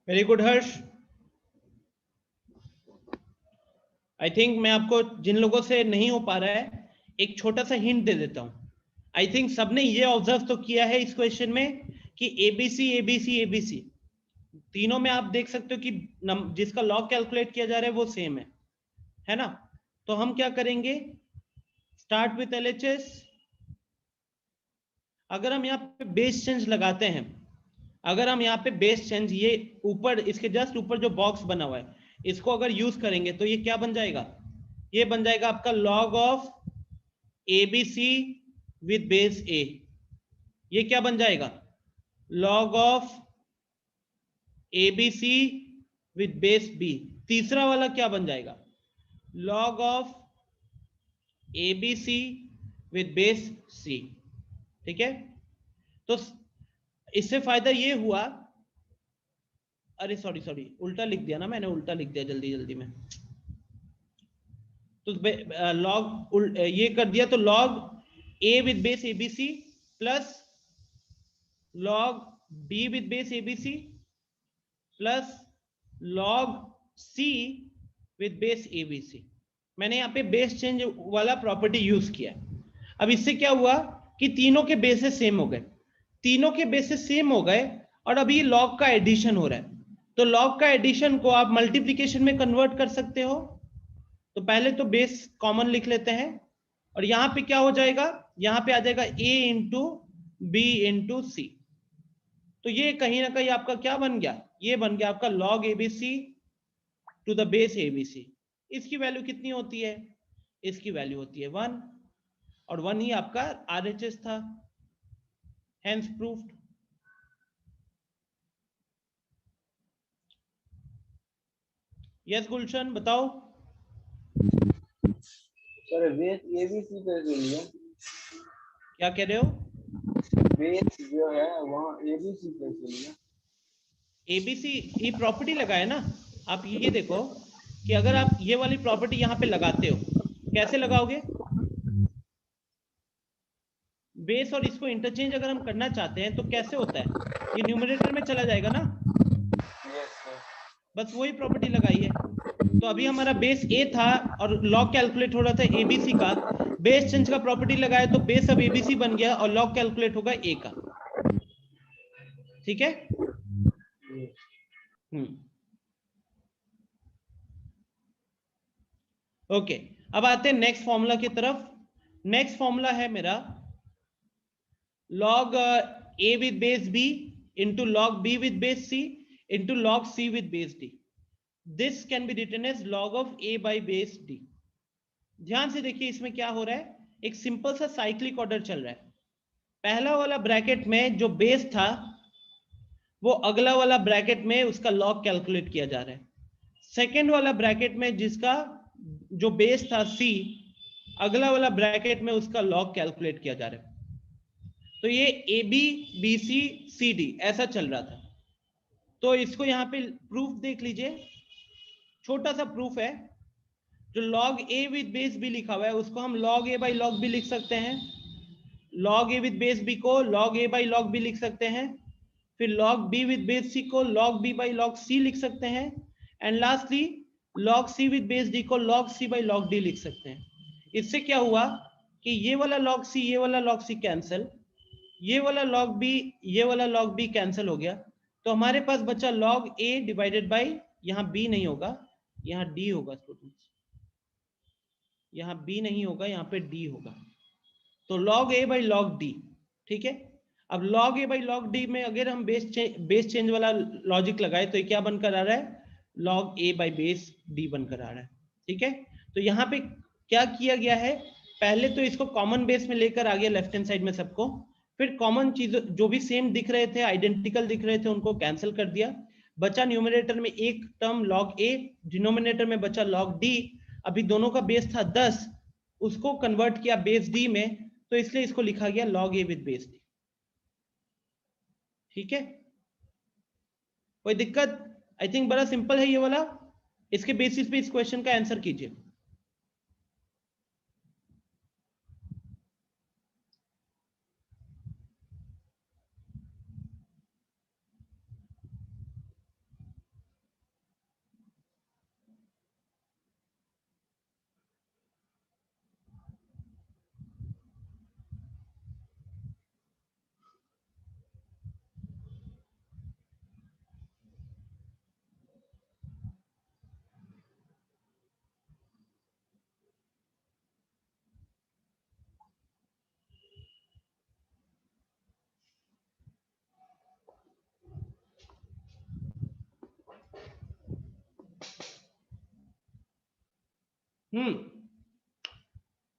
very good Harsh. I think मैं आपको, जिन लोगों से नहीं हो पा रहा है, एक छोटा सा हिंट दे देता हूं। आई थिंक सबने ये ऑब्जर्व तो किया है इस क्वेश्चन में कि एबीसी एबीसी एबीसी तीनों में आप देख सकते हो कि जिसका लॉग कैलकुलेट किया जा रहा है वो सेम है ना। तो हम क्या करेंगे, स्टार्ट विथ एलएचएस। अगर हम यहाँ पे बेस चेंज लगाते हैं, अगर हम यहाँ पे बेस चेंज, ये ऊपर इसके जस्ट ऊपर जो बॉक्स बना हुआ है, इसको अगर यूज करेंगे तो ये क्या बन जाएगा, ये बन जाएगा आपका log of ABC with base A। ये क्या बन जाएगा, log of ABC with base B। तीसरा वाला क्या बन जाएगा, log of ABC with base C। ठीक है, तो इससे फायदा ये हुआ, अरे सॉरी उल्टा लिख दिया ना मैंने, उल्टा लिख दिया जल्दी में। तो लॉग ये कर दिया, तो log A with base ABC plus log B with base ABC plus log C with base ABC। मैंने यहाँ पे बेस चेंज वाला प्रॉपर्टी यूज किया। अब इससे क्या हुआ कि तीनों के बेसेस सेम हो गए, तीनों के बेसिस सेम हो गए, और अभी लॉग का एडिशन हो रहा है। तो लॉग का एडिशन को आप मल्टीप्लिकेशन में कन्वर्ट कर सकते हो। तो पहले तो बेस कॉमन लिख लेते हैं, और यहां पे क्या हो जाएगा, यहां पे आ जाएगा a इंटू बी इंटू सी। तो ये कहीं ना कहीं आपका क्या बन गया, ये बन गया आपका log ABC to the base ABC। इसकी वैल्यू कितनी होती है, इसकी वैल्यू होती है 1, और 1 ही आपका RHS था, hence proved। यस गुलशन बताओ। सर बेस ABC कैसे लिया, क्या कह रहे हो, बेस जो है वहाँ ABC कैसे लिया। ABC ये प्रॉपर्टी लगाए ना आप। ये देखो कि अगर आप ये वाली प्रॉपर्टी यहाँ पे लगाते हो, कैसे लगाओगे, बेस और इसको इंटरचेंज अगर हम करना चाहते हैं तो कैसे होता है, ये न्यूमरेटर में चला जाएगा ना, बस वही प्रॉपर्टी लगाई है। तो अभी हमारा बेस A था और लॉग कैलकुलेट हो रहा था ABC का, बेस चेंज का प्रॉपर्टी लगाया तो बेस अब ABC बन गया और लॉग कैलकुलेट होगा A का। ठीक है, ओके। अब आते हैं नेक्स्ट फॉर्मूला की तरफ। नेक्स्ट फॉर्मूला है मेरा log A with base B into log B with base C into log c with base d. This can be written as log of a by base d. ध्यान से देखिए इसमें क्या हो रहा है, एक सिंपल सा साइक्लिक ऑर्डर चल रहा है. पहला वाला ब्रैकेट में जो बेस था वो अगला वाला ब्रैकेट में उसका लॉग कैलकुलेट किया जा रहा है. सेकेंड वाला ब्रैकेट में जिसका जो बेस था c, अगला वाला ब्रैकेट में उसका लॉग कैलकुलेट किया जा रहा है. तो ये a b b c c d ऐसा चल रहा था. तो इसको यहाँ पे प्रूफ देख लीजिए, छोटा सा प्रूफ है. जो log a with base b लिखा हुआ है उसको हम log a by log b लिख सकते हैं. log a with base b को log a by log b लिख सकते हैं. फिर log b with base c को log b by log c लिख सकते हैं. And lastly log c with base d को log c by log d लिख सकते हैं. इससे क्या हुआ कि ये वाला log c ये वाला log c कैंसिल, ये वाला log b ये वाला log b कैंसिल हो गया. तो हमारे पास बचा log a डिवाइडेड बाई, यहाँ b नहीं होगा, यहाँ d होगा स्टूडेंट्स, यहाँ b नहीं होगा, यहाँ पे d होगा. तो log a by log d. ठीक है. अब log a by log d में अगर हम बेस चेंज वाला लॉजिक लगाए तो ये क्या बनकर आ रहा है, log a by base d बनकर आ रहा है. ठीक है. तो यहाँ पे क्या किया गया है, पहले तो इसको कॉमन बेस में लेकर आ गया लेफ्ट हैंड साइड में सबको, फिर कॉमन चीज जो भी सेम दिख रहे थे, आइडेंटिकल दिख रहे थे, उनको कैंसिल कर दिया. बचा न्यूमरेटर में एक टर्म log a, डिनोमिनेटर में बचा log d. अभी दोनों का बेस था 10, उसको कन्वर्ट किया बेस d में, तो इसलिए इसको लिखा गया log a with base d. ठीक है. कोई दिक्कत? आई थिंक बड़ा सिंपल है ये वाला. इसके बेसिस पे इस क्वेश्चन का आंसर कीजिए.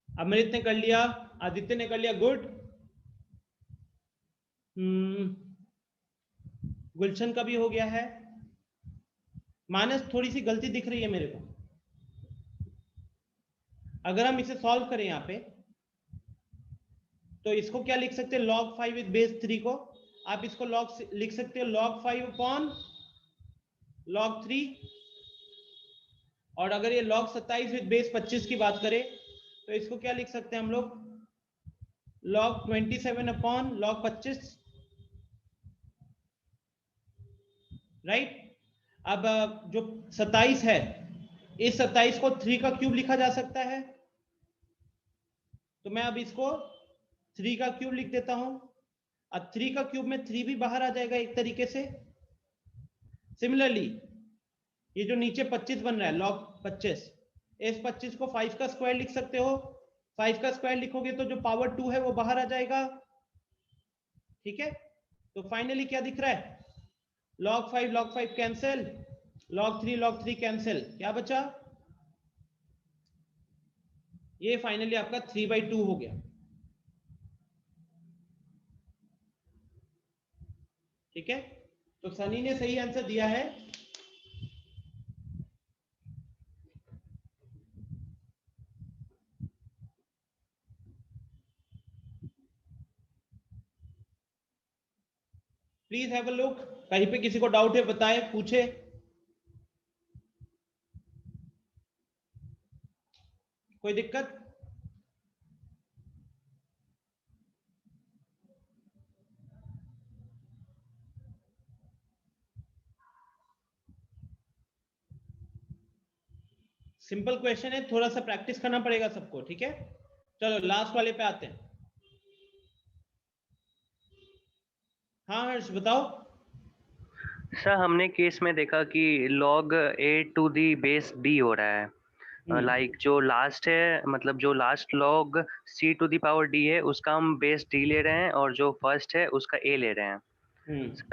अमृत ने कर लिया, आदित्य ने कर लिया, गुड. गुलशन का भी हो गया है. मानस थोड़ी सी गलती दिख रही है मेरे को. अगर हम इसे सॉल्व करें यहाँ पे तो इसको क्या लिख सकते हैं, log 5 विद बेस 3 को आप इसको log लिख सकते हो log 5 अपॉन log 3. और अगर ये log 27 विद बेस 25 की बात करें तो इसको क्या लिख सकते हैं हम लोग, log 27 अपॉन log 25. राइट. अब जो 27 है, इस 27 को 3 का क्यूब लिखा जा सकता है. तो मैं अब इसको 3 का क्यूब लिख देता हूं. अब 3 का क्यूब में 3 भी बाहर आ जाएगा एक तरीके से. सिमिलरली ये जो नीचे 25 बन रहा है log 25, इस 25 को 5 का स्क्वायर लिख सकते हो. 5 का स्क्वायर लिखोगे तो जो पावर 2 है वो बाहर आ जाएगा. ठीक है. तो फाइनली क्या दिख रहा है, log 5 कैंसिल, log 3 कैंसिल, क्या बचा, ये फाइनली आपका 3/2 हो गया. ठीक है. तो सनी ने सही आंसर दिया है. Please have a look. कहीं पे किसी को डाउट है बताए, पूछे. कोई दिक्कत? सिंपल क्वेश्चन है, थोड़ा सा प्रैक्टिस करना पड़ेगा सबको. ठीक है. चलो लास्ट वाले पे आते हैं. हाँ हर्ष बताओ. सर हमने केस में देखा कि log a to the base d हो रहा है. लाइक जो लास्ट है, मतलब जो last log c to the power d है उसका हम बेस d ले रहे हैं और जो फर्स्ट है उसका a ले रहे हैं.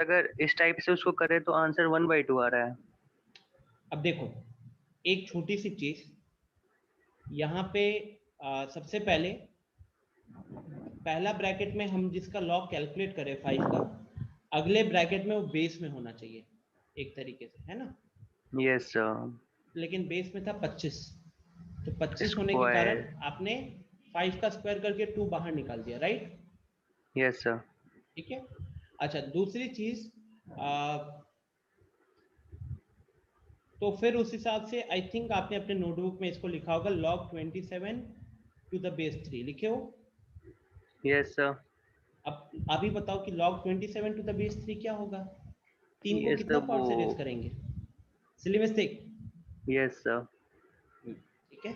अगर इस टाइप से उसको करे तो आंसर 1/2 आ रहा है। अब देखो एक छोटी सी चीज यहाँ पे सबसे पहले पहला ब्रैकेट में हम जिसका लॉग कैलकुलेट करें 5 का, अगले ब्रैकेट में वो बेस में होना चाहिए एक तरीके से, है ना? Yes sir. लेकिन बेस में था 25, तो 25 होने के कारण आपने 5 का स्क्वायर करके 2 बाहर निकाल दिया, राइट? Yes sir. ठीक है। अच्छा दूसरी चीज तो फिर उस हिसाब से आई थिंक आपने अपने नोटबुक में इसको लिखा होगा log 27 to the base 3 लिखे हो? Yes sir. अब अभी बताओ कि log 27 to the base 3 क्या होगा? 3 को Yes, कितना sir, पावर से वो- रेज करेंगे? Silly mistake. Yes sir. ठीक है।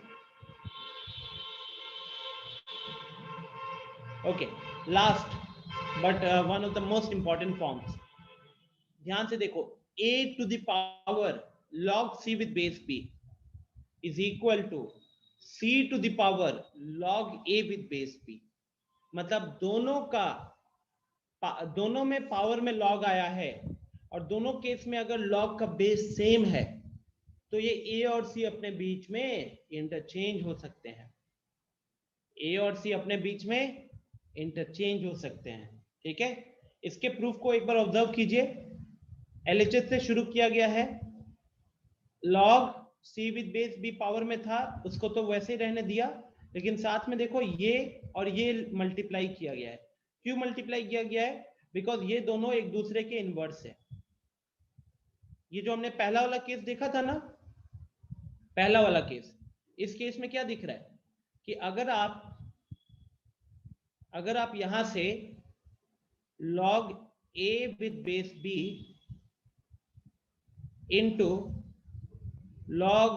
Okay, last but one of the most important forms, ध्यान से देखो, a to the power log c with base b is equal to c to the power log a with base b। मतलब दोनों में power में log आया है और दोनों केस में अगर लॉग का बेस सेम है तो ये a और c अपने बीच में इंटरचेंज हो सकते हैं। a और c अपने बीच में इंटरचेंज हो सकते हैं। ठीक है, इसके प्रूफ को एक बार ऑब्जर्व कीजिए। LHS से शुरू किया गया है, log c with base b power में था, उसको तो वैसे ही रहने दिया, लेकिन साथ में देखो ये और ये मल्टीप्लाई किया गया है। क्यों मल्टीप्लाई किया गया है? बिकॉज ये दोनों एक दूसरे के इनवर्स है। ये जो हमने पहला वाला केस देखा था ना, पहला वाला केस, इस केस में क्या दिख रहा है कि अगर आप यहां से log a with base b into log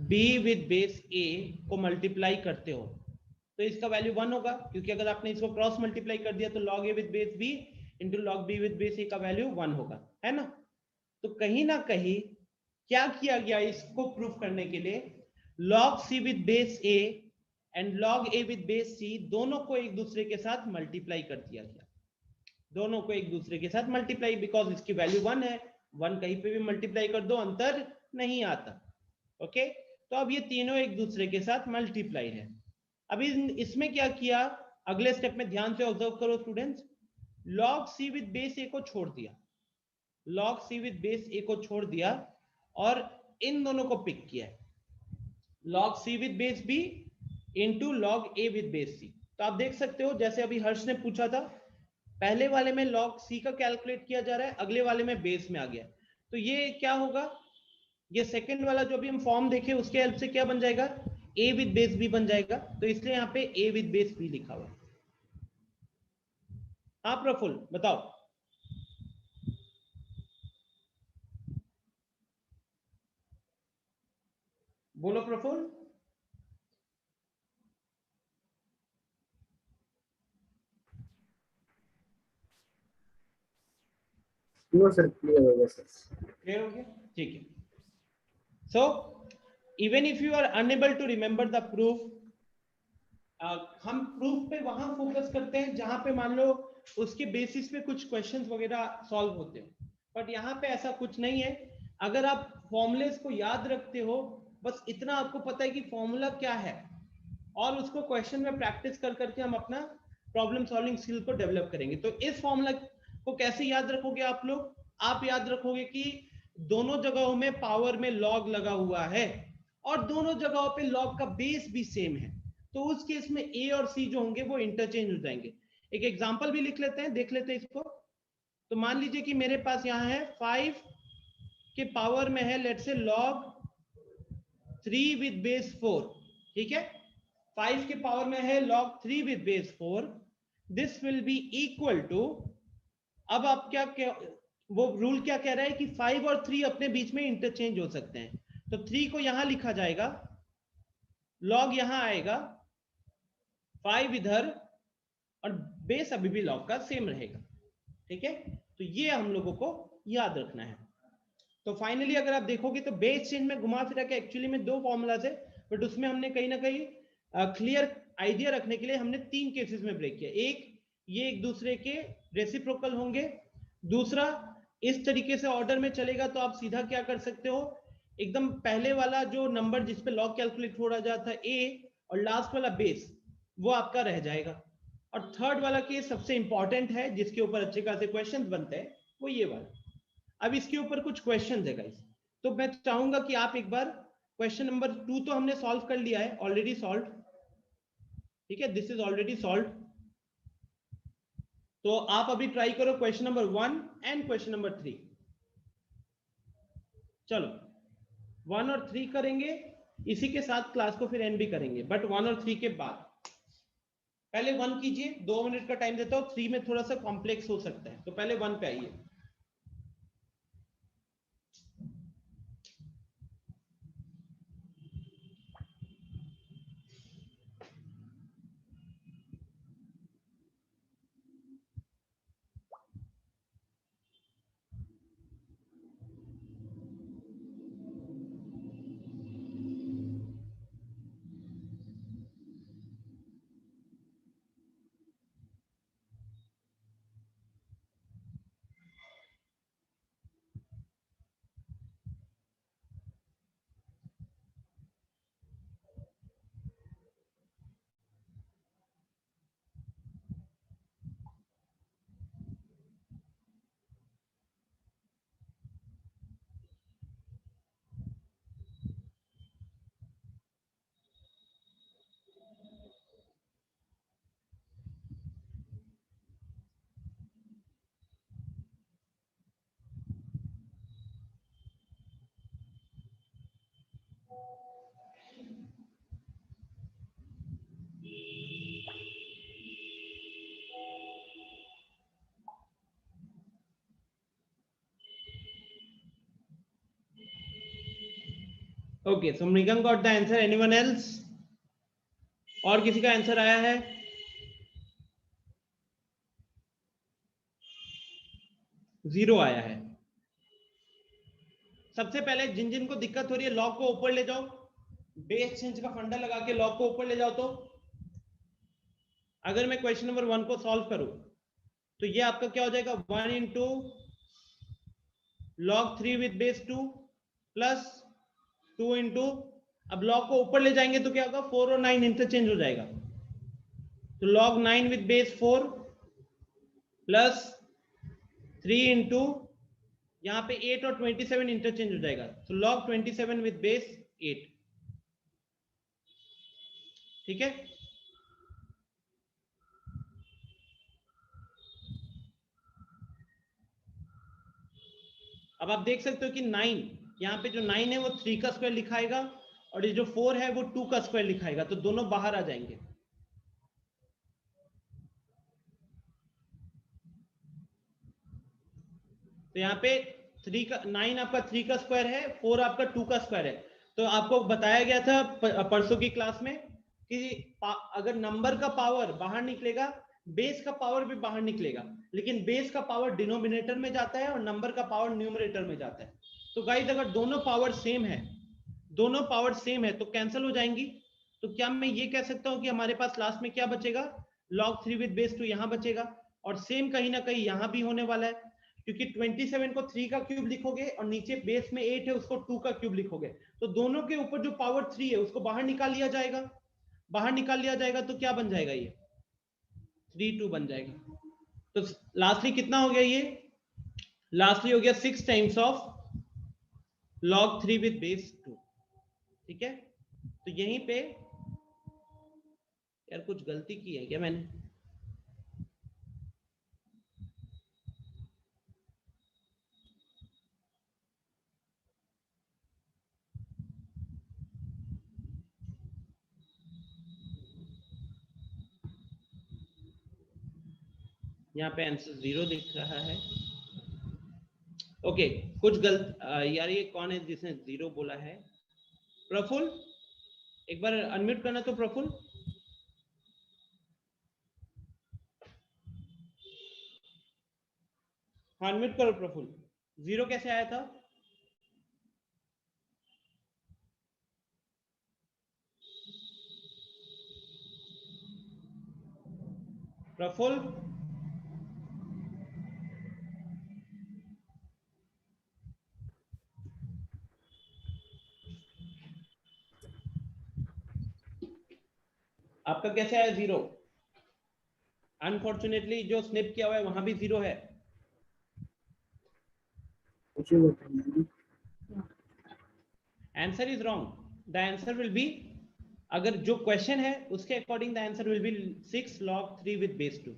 b with base a को मल्टीप्लाई करते हो तो इसका वैल्यू 1 होगा, क्योंकि अगर आपने इसको क्रॉस मल्टीप्लाई कर दिया तो log a with base b into log b with base a का वैल्यू 1 होगा, है ना? तो कहीं ना कहीं क्या किया गया इसको प्रूफ करने के लिए, log c with base a and log a with base c दोनों को एक दूसरे के साथ मल्टीप्लाई कर दिया गया, दोनों को एक दूसरे के साथ मल्टीप्लाई, बिकॉज इसकी वैल्यू 1 है, 1 कहीं पे भी मल्टीप्लाई कर दो अंतर नहीं आता। ओके, तो अब ये तीनों एक दूसरे के साथ मल्टीप्लाई है। अभी इसमें क्या किया, अगले स्टेप में ध्यान से ऑब्जर्व करो students, log c with base a को छोड़ दिया, log c with base a को छोड़ दिया और इन दोनों को पिक किया है, log c with base b into log a with base c। तो आप देख सकते हो जैसे अभी हर्ष ने पूछा था, पहले वाले में log c का कैलकुलेट किया जा रहा है, अगले वाले में बेस में आ गया, तो ये क्या होगा, ये सेकंड वाला जो भी हम फॉर्म देखे उसके हेल्प से क्या बन जाएगा, a विद बेस b बन जाएगा, तो इसलिए यहाँ पे a विद बेस b लिखा हुआ है। हाँ प्रफुल्ल बताओ। बोलो प्रफुल्ल। नो सर, क्लियर हो गया सर। क्लियर हो गया? ठीक है। So even if you are unable to remember the proof, हम प्रूफ पे वहां फोकस करते हैं जहां पे मान लो उसके बेसिस पे कुछ क्वेश्चंस वगैरह सॉल्व होते हैं, बट यहाँ पे ऐसा कुछ नहीं है। अगर आप फॉर्मूलेस को याद रखते हो, बस इतना आपको पता है कि फॉर्मूला क्या है, और उसको क्वेश्चन में प्रैक्टिस कर करके हम अपना प्रॉब्लम सॉल्विंग स्किल को डेवलप करेंगे। तो इस फॉर्मूला को कैसे याद रखोगे आप लोग? आप याद रखोगे कि दोनों जगहों में पावर में लॉग लगा हुआ है और दोनों जगहों पे लॉग का बेस भी सेम है, तो उस केस में ए और सी जो होंगे वो इंटरचेंज हो जाएंगे। एक एग्जांपल भी लिख लेते हैं, देख लेते हैं इसको। तो मान लीजिए कि मेरे पास यहाँ है 5 के पावर में है let's say log 3 with base 4, ठीक है, 5 के पावर में है log 3 with base 4, this will be equal to, अब आप क्या वो रूल क्या कह रहा है कि 5 और 3 अपने बीच में इंटरचेंज हो सकते हैं, तो 3 को यहां लिखा जाएगा, log यहां आएगा, 5 इधर, और बेस अभी भी log का सेम रहेगा। ठीक है, तो ये हम लोगों को याद रखना है। तो फाइनली अगर आप देखोगे तो बेस चेंज में घुमा फिरा के एक्चुअली में 2 फॉर्मूलाज है, बट उसमें हमने कहीं ना कहीं क्लियर आइडिया रखने के लिए हमने 3 केसेस में ब्रेक किया। एक, ये एक दूसरे के रेसिप्रोकल होंगे, दूसरा, इस तरीके से ऑर्डर में चलेगा तो आप सीधा क्या कर सकते हो, एकदम पहले वाला जो नंबर जिसपे लॉग कैलकुलेट हो रहा जाता ए और लास्ट वाला बेस, वो आपका रह जाएगा। और थर्ड वाला केस सबसे इंपॉर्टेंट है, जिसके ऊपर अच्छे खासे क्वेश्चंस बनते हैं, वो ये वाला। अब इसके ऊपर कुछ क्वेश्चंस है गाइस, तो मैं चाहूंगा कि आप एक बार क्वेश्चन नंबर 2 तो हमने सॉल्व कर लिया है, ऑलरेडी सॉल्व, ठीक है, दिस इज ऑलरेडी सॉल्व। तो आप अभी ट्राई करो question number 1 and question number 3। चलो 1 और 3 करेंगे, इसी के साथ क्लास को फिर एंड भी करेंगे, बट 1 और 3 के बाद। पहले 1 कीजिए, 2 मिनट का टाइम देता हूं, 3 में थोड़ा सा कॉम्प्लेक्स हो सकता है, तो पहले 1 पे आइए। Okay, so Mrigank got the answer, anyone else? और किसी का आंसर आया है? जीरो आया है। सबसे पहले जिन जिन को दिक्कत हो रही है, लॉग को ऊपर ले जाओ, बेस चेंज का फंडा लगा के लॉग को ऊपर ले जाओ। तो अगर मैं क्वेश्चन नंबर 1 को सॉल्व करूं तो ये आपका क्या हो जाएगा, 1 into log 3 with base 2 plus 2 into, अब log को ऊपर ले जाएंगे तो क्या होगा, 4 और 9 इंटरचेंज हो जाएगा, तो log 9 with base 4 plus 3 into, यहाँ पे 8 और 27 इंटरचेंज हो जाएगा, तो log 27 विद बेस 8। ठीक है, अब आप देख सकते हो कि 9, यहाँ पे जो 9 है वो 3 का स्क्वायर लिखाएगा और ये जो 4 है वो 2 का स्क्वायर लिखाएगा, तो दोनों बाहर आ जाएंगे। तो यहाँ पे 3 का 9 आपका 3 का स्क्वायर है, 4 आपका 2 का स्क्वायर है। तो आपको बताया गया था परसों की क्लास में कि अगर नंबर का पावर बाहर निकलेगा, बेस का पावर भी बाहर निकलेगा, लेकिन बेस का पावर डिनोमिनेटर में जाता है और नंबर का पावर न्यूमरेटर में जाता है। तो गाइस अगर दोनों पावर सेम है, दोनों पावर सेम है तो कैंसिल हो जाएंगी। तो क्या मैं ये कह सकता हूं कि हमारे पास लास्ट में क्या बचेगा, log 3 विद बेस 2 यहां बचेगा, और सेम कहीं ना कहीं यहां भी होने वाला है, क्योंकि 27 को 3 का क्यूब लिखोगे और नीचे बेस में 8 है उसको 2 का क्यूब लिखोगे, तो दोनों के ऊपर जो पावर 3 है उसको बाहर निकाल लिया जाएगा, बाहर निकाल लिया जाएगा, तो क्या बन जाएगा, ये 3 2 बन जाएगा। तो लास्टली कितना हो गया, ये लास्टली हो गया 6 times of log 3 with base 2। ठीक है, तो यहीं पे यार कुछ गलती की है क्या मैंने, यहाँ पे आंसर 0 दिख रहा है। ओके, कुछ गलत, यार ये कौन है जिसने 0 बोला है, प्रफुल, एक बार अनम्यूट करना तो प्रफुल। हाँ अनम्यूट करो प्रफुल, 0 कैसे आया था? प्रफुल, आपका कैसे आया 0? अनफॉर्चुनेटली जो स्निप किया हुआ है वहां भी 0 है। Answer is wrong. The answer will be, अगर जो क्वेश्चन है उसके according the answer will be 6 log 3 with base 2।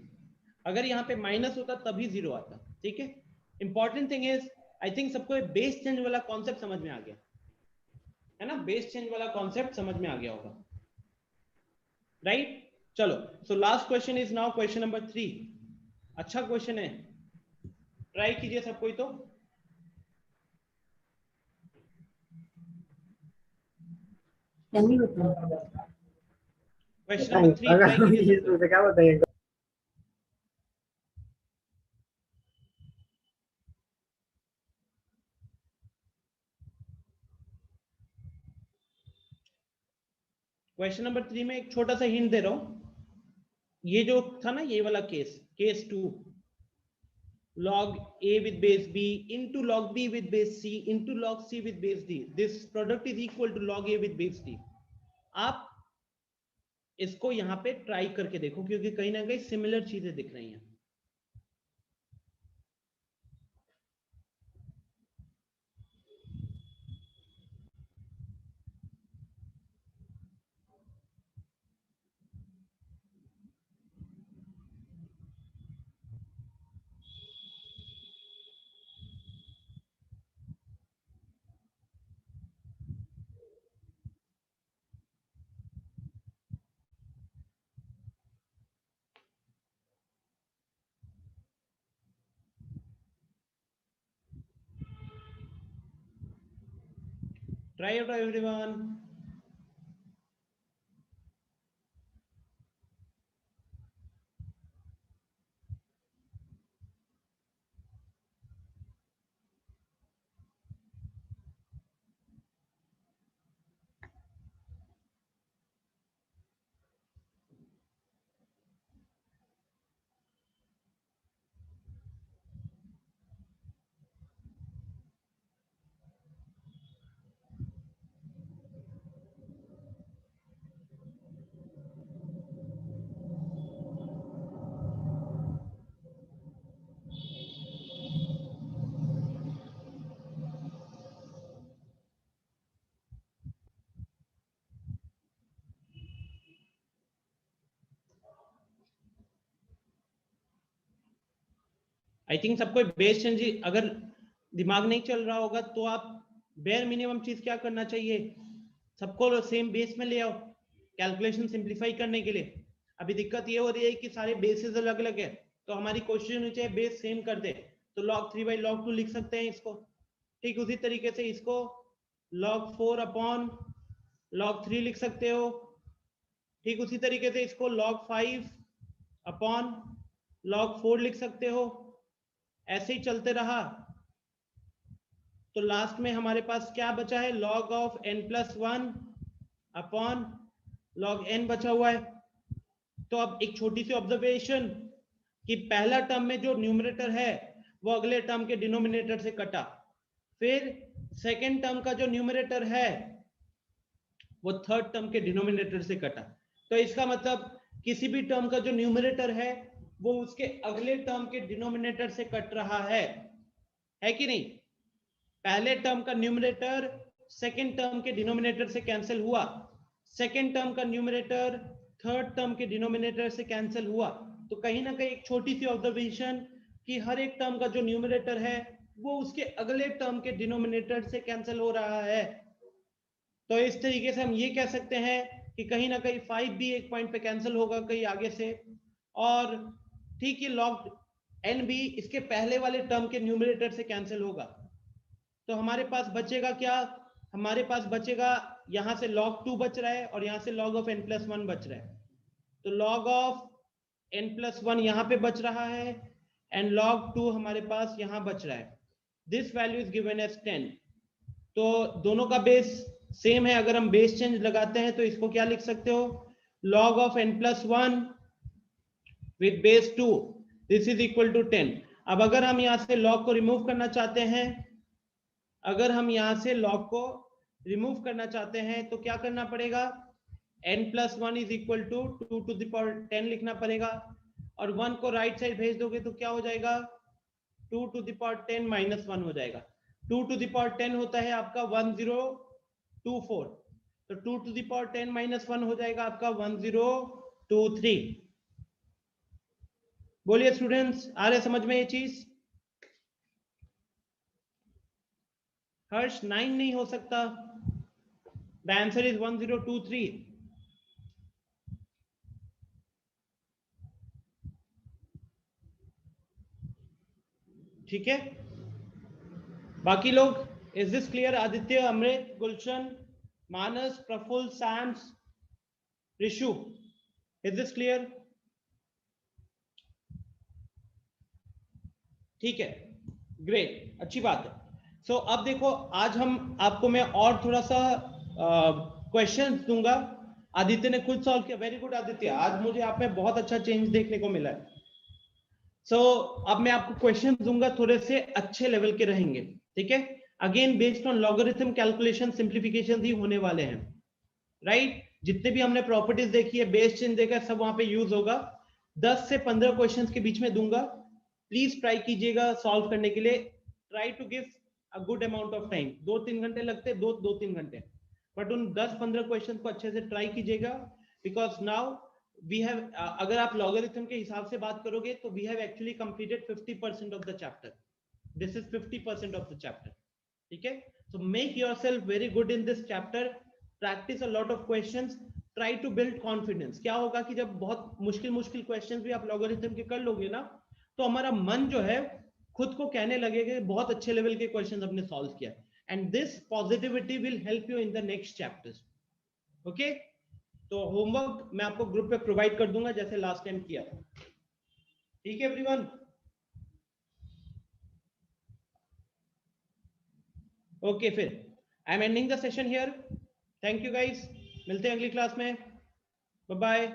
अगर यहाँ पे माइनस होता तभी 0 आता। ठीक है, important thing is I think सबको बेस चेंज वाला कॉन्सेप्ट समझ में आ गया है ना, बेस चेंज वाला कॉन्सेप्ट समझ में आ गया होगा, राइट? चलो, so last question is now question number 3। अच्छा क्वेश्चन है, ट्राई कीजिए सब कोई। तो क्वेश्चन नंबर 3 ट्राई कीजिए सब कोई। क्या बताएंगे? क्वेश्चन नंबर 3 में एक छोटा सा हिंट दे रहा हूं। ये जो था ना, ये वाला case 2, log a with base b into log b with base c into log c with base d, this product is equal to log a with base d। आप इसको यहां पे ट्राई करके देखो, क्योंकि कहीं ना कहीं सिमिलर चीजें दिख रही हैं। Try it everyone। I think सबको बेस चेंज अगर दिमाग नहीं चल रहा होगा तो आप बेयर मिनिमम चीज क्या करना चाहिए, सबको सेम बेस में ले आओ कैलकुलेशन सिंप्लीफाई करने के लिए। अभी दिक्कत ये हो रही है कि सारे बेसेस अलग अलग है, तो हमारी कोशिश होनी चाहिए बेस सेम कर दे। तो log 3 by log 2 लिख सकते हैं इसको। ठीक उसी तरीके से इसको log 4 अपॉन log 3 लिख सकते हो। ठीक उसी तरीके से इसको log 5 अपॉन log 4 लिख सकते हो। ऐसे ही चलते रहा तो लास्ट में हमारे पास क्या बचा है, log of n+1 upon log n बचा हुआ है। तो अब एक छोटी सी ऑब्जर्वेशन कि पहला टर्म में जो न्यूमरेटर है वो अगले टर्म के डिनोमिनेटर से कटा, फिर सेकेंड टर्म का जो न्यूमरेटर है वो थर्ड टर्म के डिनोमिनेटर से कटा। तो इसका मतलब किसी भी टर्म का जो न्यूमरेटर है वो उसके अगले टर्म के डिनोमिनेटर से कट रहा है कि नहीं? पहले टर्म का न्यूमरेटर सेकेंड टर्म के डिनोमिनेटर से कैंसिल हुआ, सेकेंड टर्म का न्यूमरेटर थर्ड टर्म के डिनोमिनेटर से कैंसिल हुआ। तो कहीं ना कहीं एक छोटी सी ऑब्जर्वेशन कि हर एक टर्म का जो न्यूमरेटर है वो उसके अगले टर्म के डिनोमिनेटर से कैंसिल हो रहा है। तो इस तरीके से हम ये कह सकते हैं कि कहीं ना कहीं 5 भी एक पॉइंट पे कैंसिल होगा कहीं आगे से, और ठीक है log n भी इसके पहले वाले टर्म के न्यूमरेटर से कैंसिल होगा। तो हमारे पास बचेगा क्या, हमारे पास बचेगा यहां से log 2 बच रहा है और यहां से log ऑफ n+1 बच रहा है। तो log ऑफ n+1 यहां पे बच रहा है एंड log 2 हमारे पास यहां बच रहा है। This value is given as 10। तो दोनों का बेस सेम है, अगर हम बेस चेंज लगाते हैं तो इसको क्या लिख सकते हो, log of n+1 with base 2 this is equal to 10। अब अगर हम यहां से log को रिमूव करना चाहते हैं, अगर हम यहां से log को रिमूव करना चाहते हैं तो क्या करना पड़ेगा n+1 is equal to 2 to the power 10 लिखना पड़ेगा, और 1 को राइट साइड भेज दोगे तो क्या हो जाएगा, 2 to the power 10 - 1 हो जाएगा। 2 to the power 10 होता है आपका 1024, तो 2 to the power 10 - 1 हो जाएगा आपका 1023। बोलिए स्टूडेंट्स, आ रहे समझ में ये चीज? हर्ष 9 नहीं हो सकता, द आंसर इज 1023। ठीक है, बाकी लोग, is this clear? Aditya, Amrit, Gulshan, Manas, Praful, सैम्स, ऋषु, इज दिस क्लियर? ठीक है, ग्रेट, अच्छी बात है। सो अब देखो, आज हम आपको मैं और थोड़ा सा क्वेश्चंस दूंगा। आदित्य ने खुद सॉल्व किया, वेरी गुड आदित्य, आज मुझे आप में बहुत अच्छा चेंज देखने को मिला है। सो अब मैं आपको क्वेश्चन दूंगा, थोड़े से अच्छे लेवल के रहेंगे, ठीक है? Again based on logarithm calculation, simplification ही होने वाले हैं, राइट? जितने भी हमने प्रॉपर्टीज देखी है, बेस चेंज देखा है, सब वहां पे यूज होगा। 10 से 15 क्वेश्चंस के बीच में दूंगा, प्लीज ट्राई कीजिएगा सॉल्व करने के लिए। Try to give a good amount of time, 2-3 घंटे लगते हैं, 2-3 घंटे, बट उन 10-15 क्वेश्चन को अच्छे से ट्राई कीजिएगा, बिकॉज नाउ वी हैव, अगर आप लॉगरिथम के हिसाब से बात करोगे तो we have actually completed 50% of the chapter. This is 50% of the chapter, ठीक है? So make yourself very good in this chapter, practice a lot of questions, try to build confidence. क्या होगा कि जब बहुत मुश्किल क्वेश्चंस भी आप लॉगरिथम के कर लोगे ना, तो हमारा मन जो है खुद को कहने लगेगा बहुत अच्छे लेवल के क्वेश्चंस हमने सॉल्व किया, and this positivity will help you in the next chapters. Okay, तो होमवर्क मैं आपको ग्रुप पे प्रोवाइड कर दूंगा जैसे लास्ट टाइम किया था, ठीक है एवरीवन? ओके, फिर I am ending the session here. Thank you guys, मिलते हैं अगली क्लास में, बाय बाय।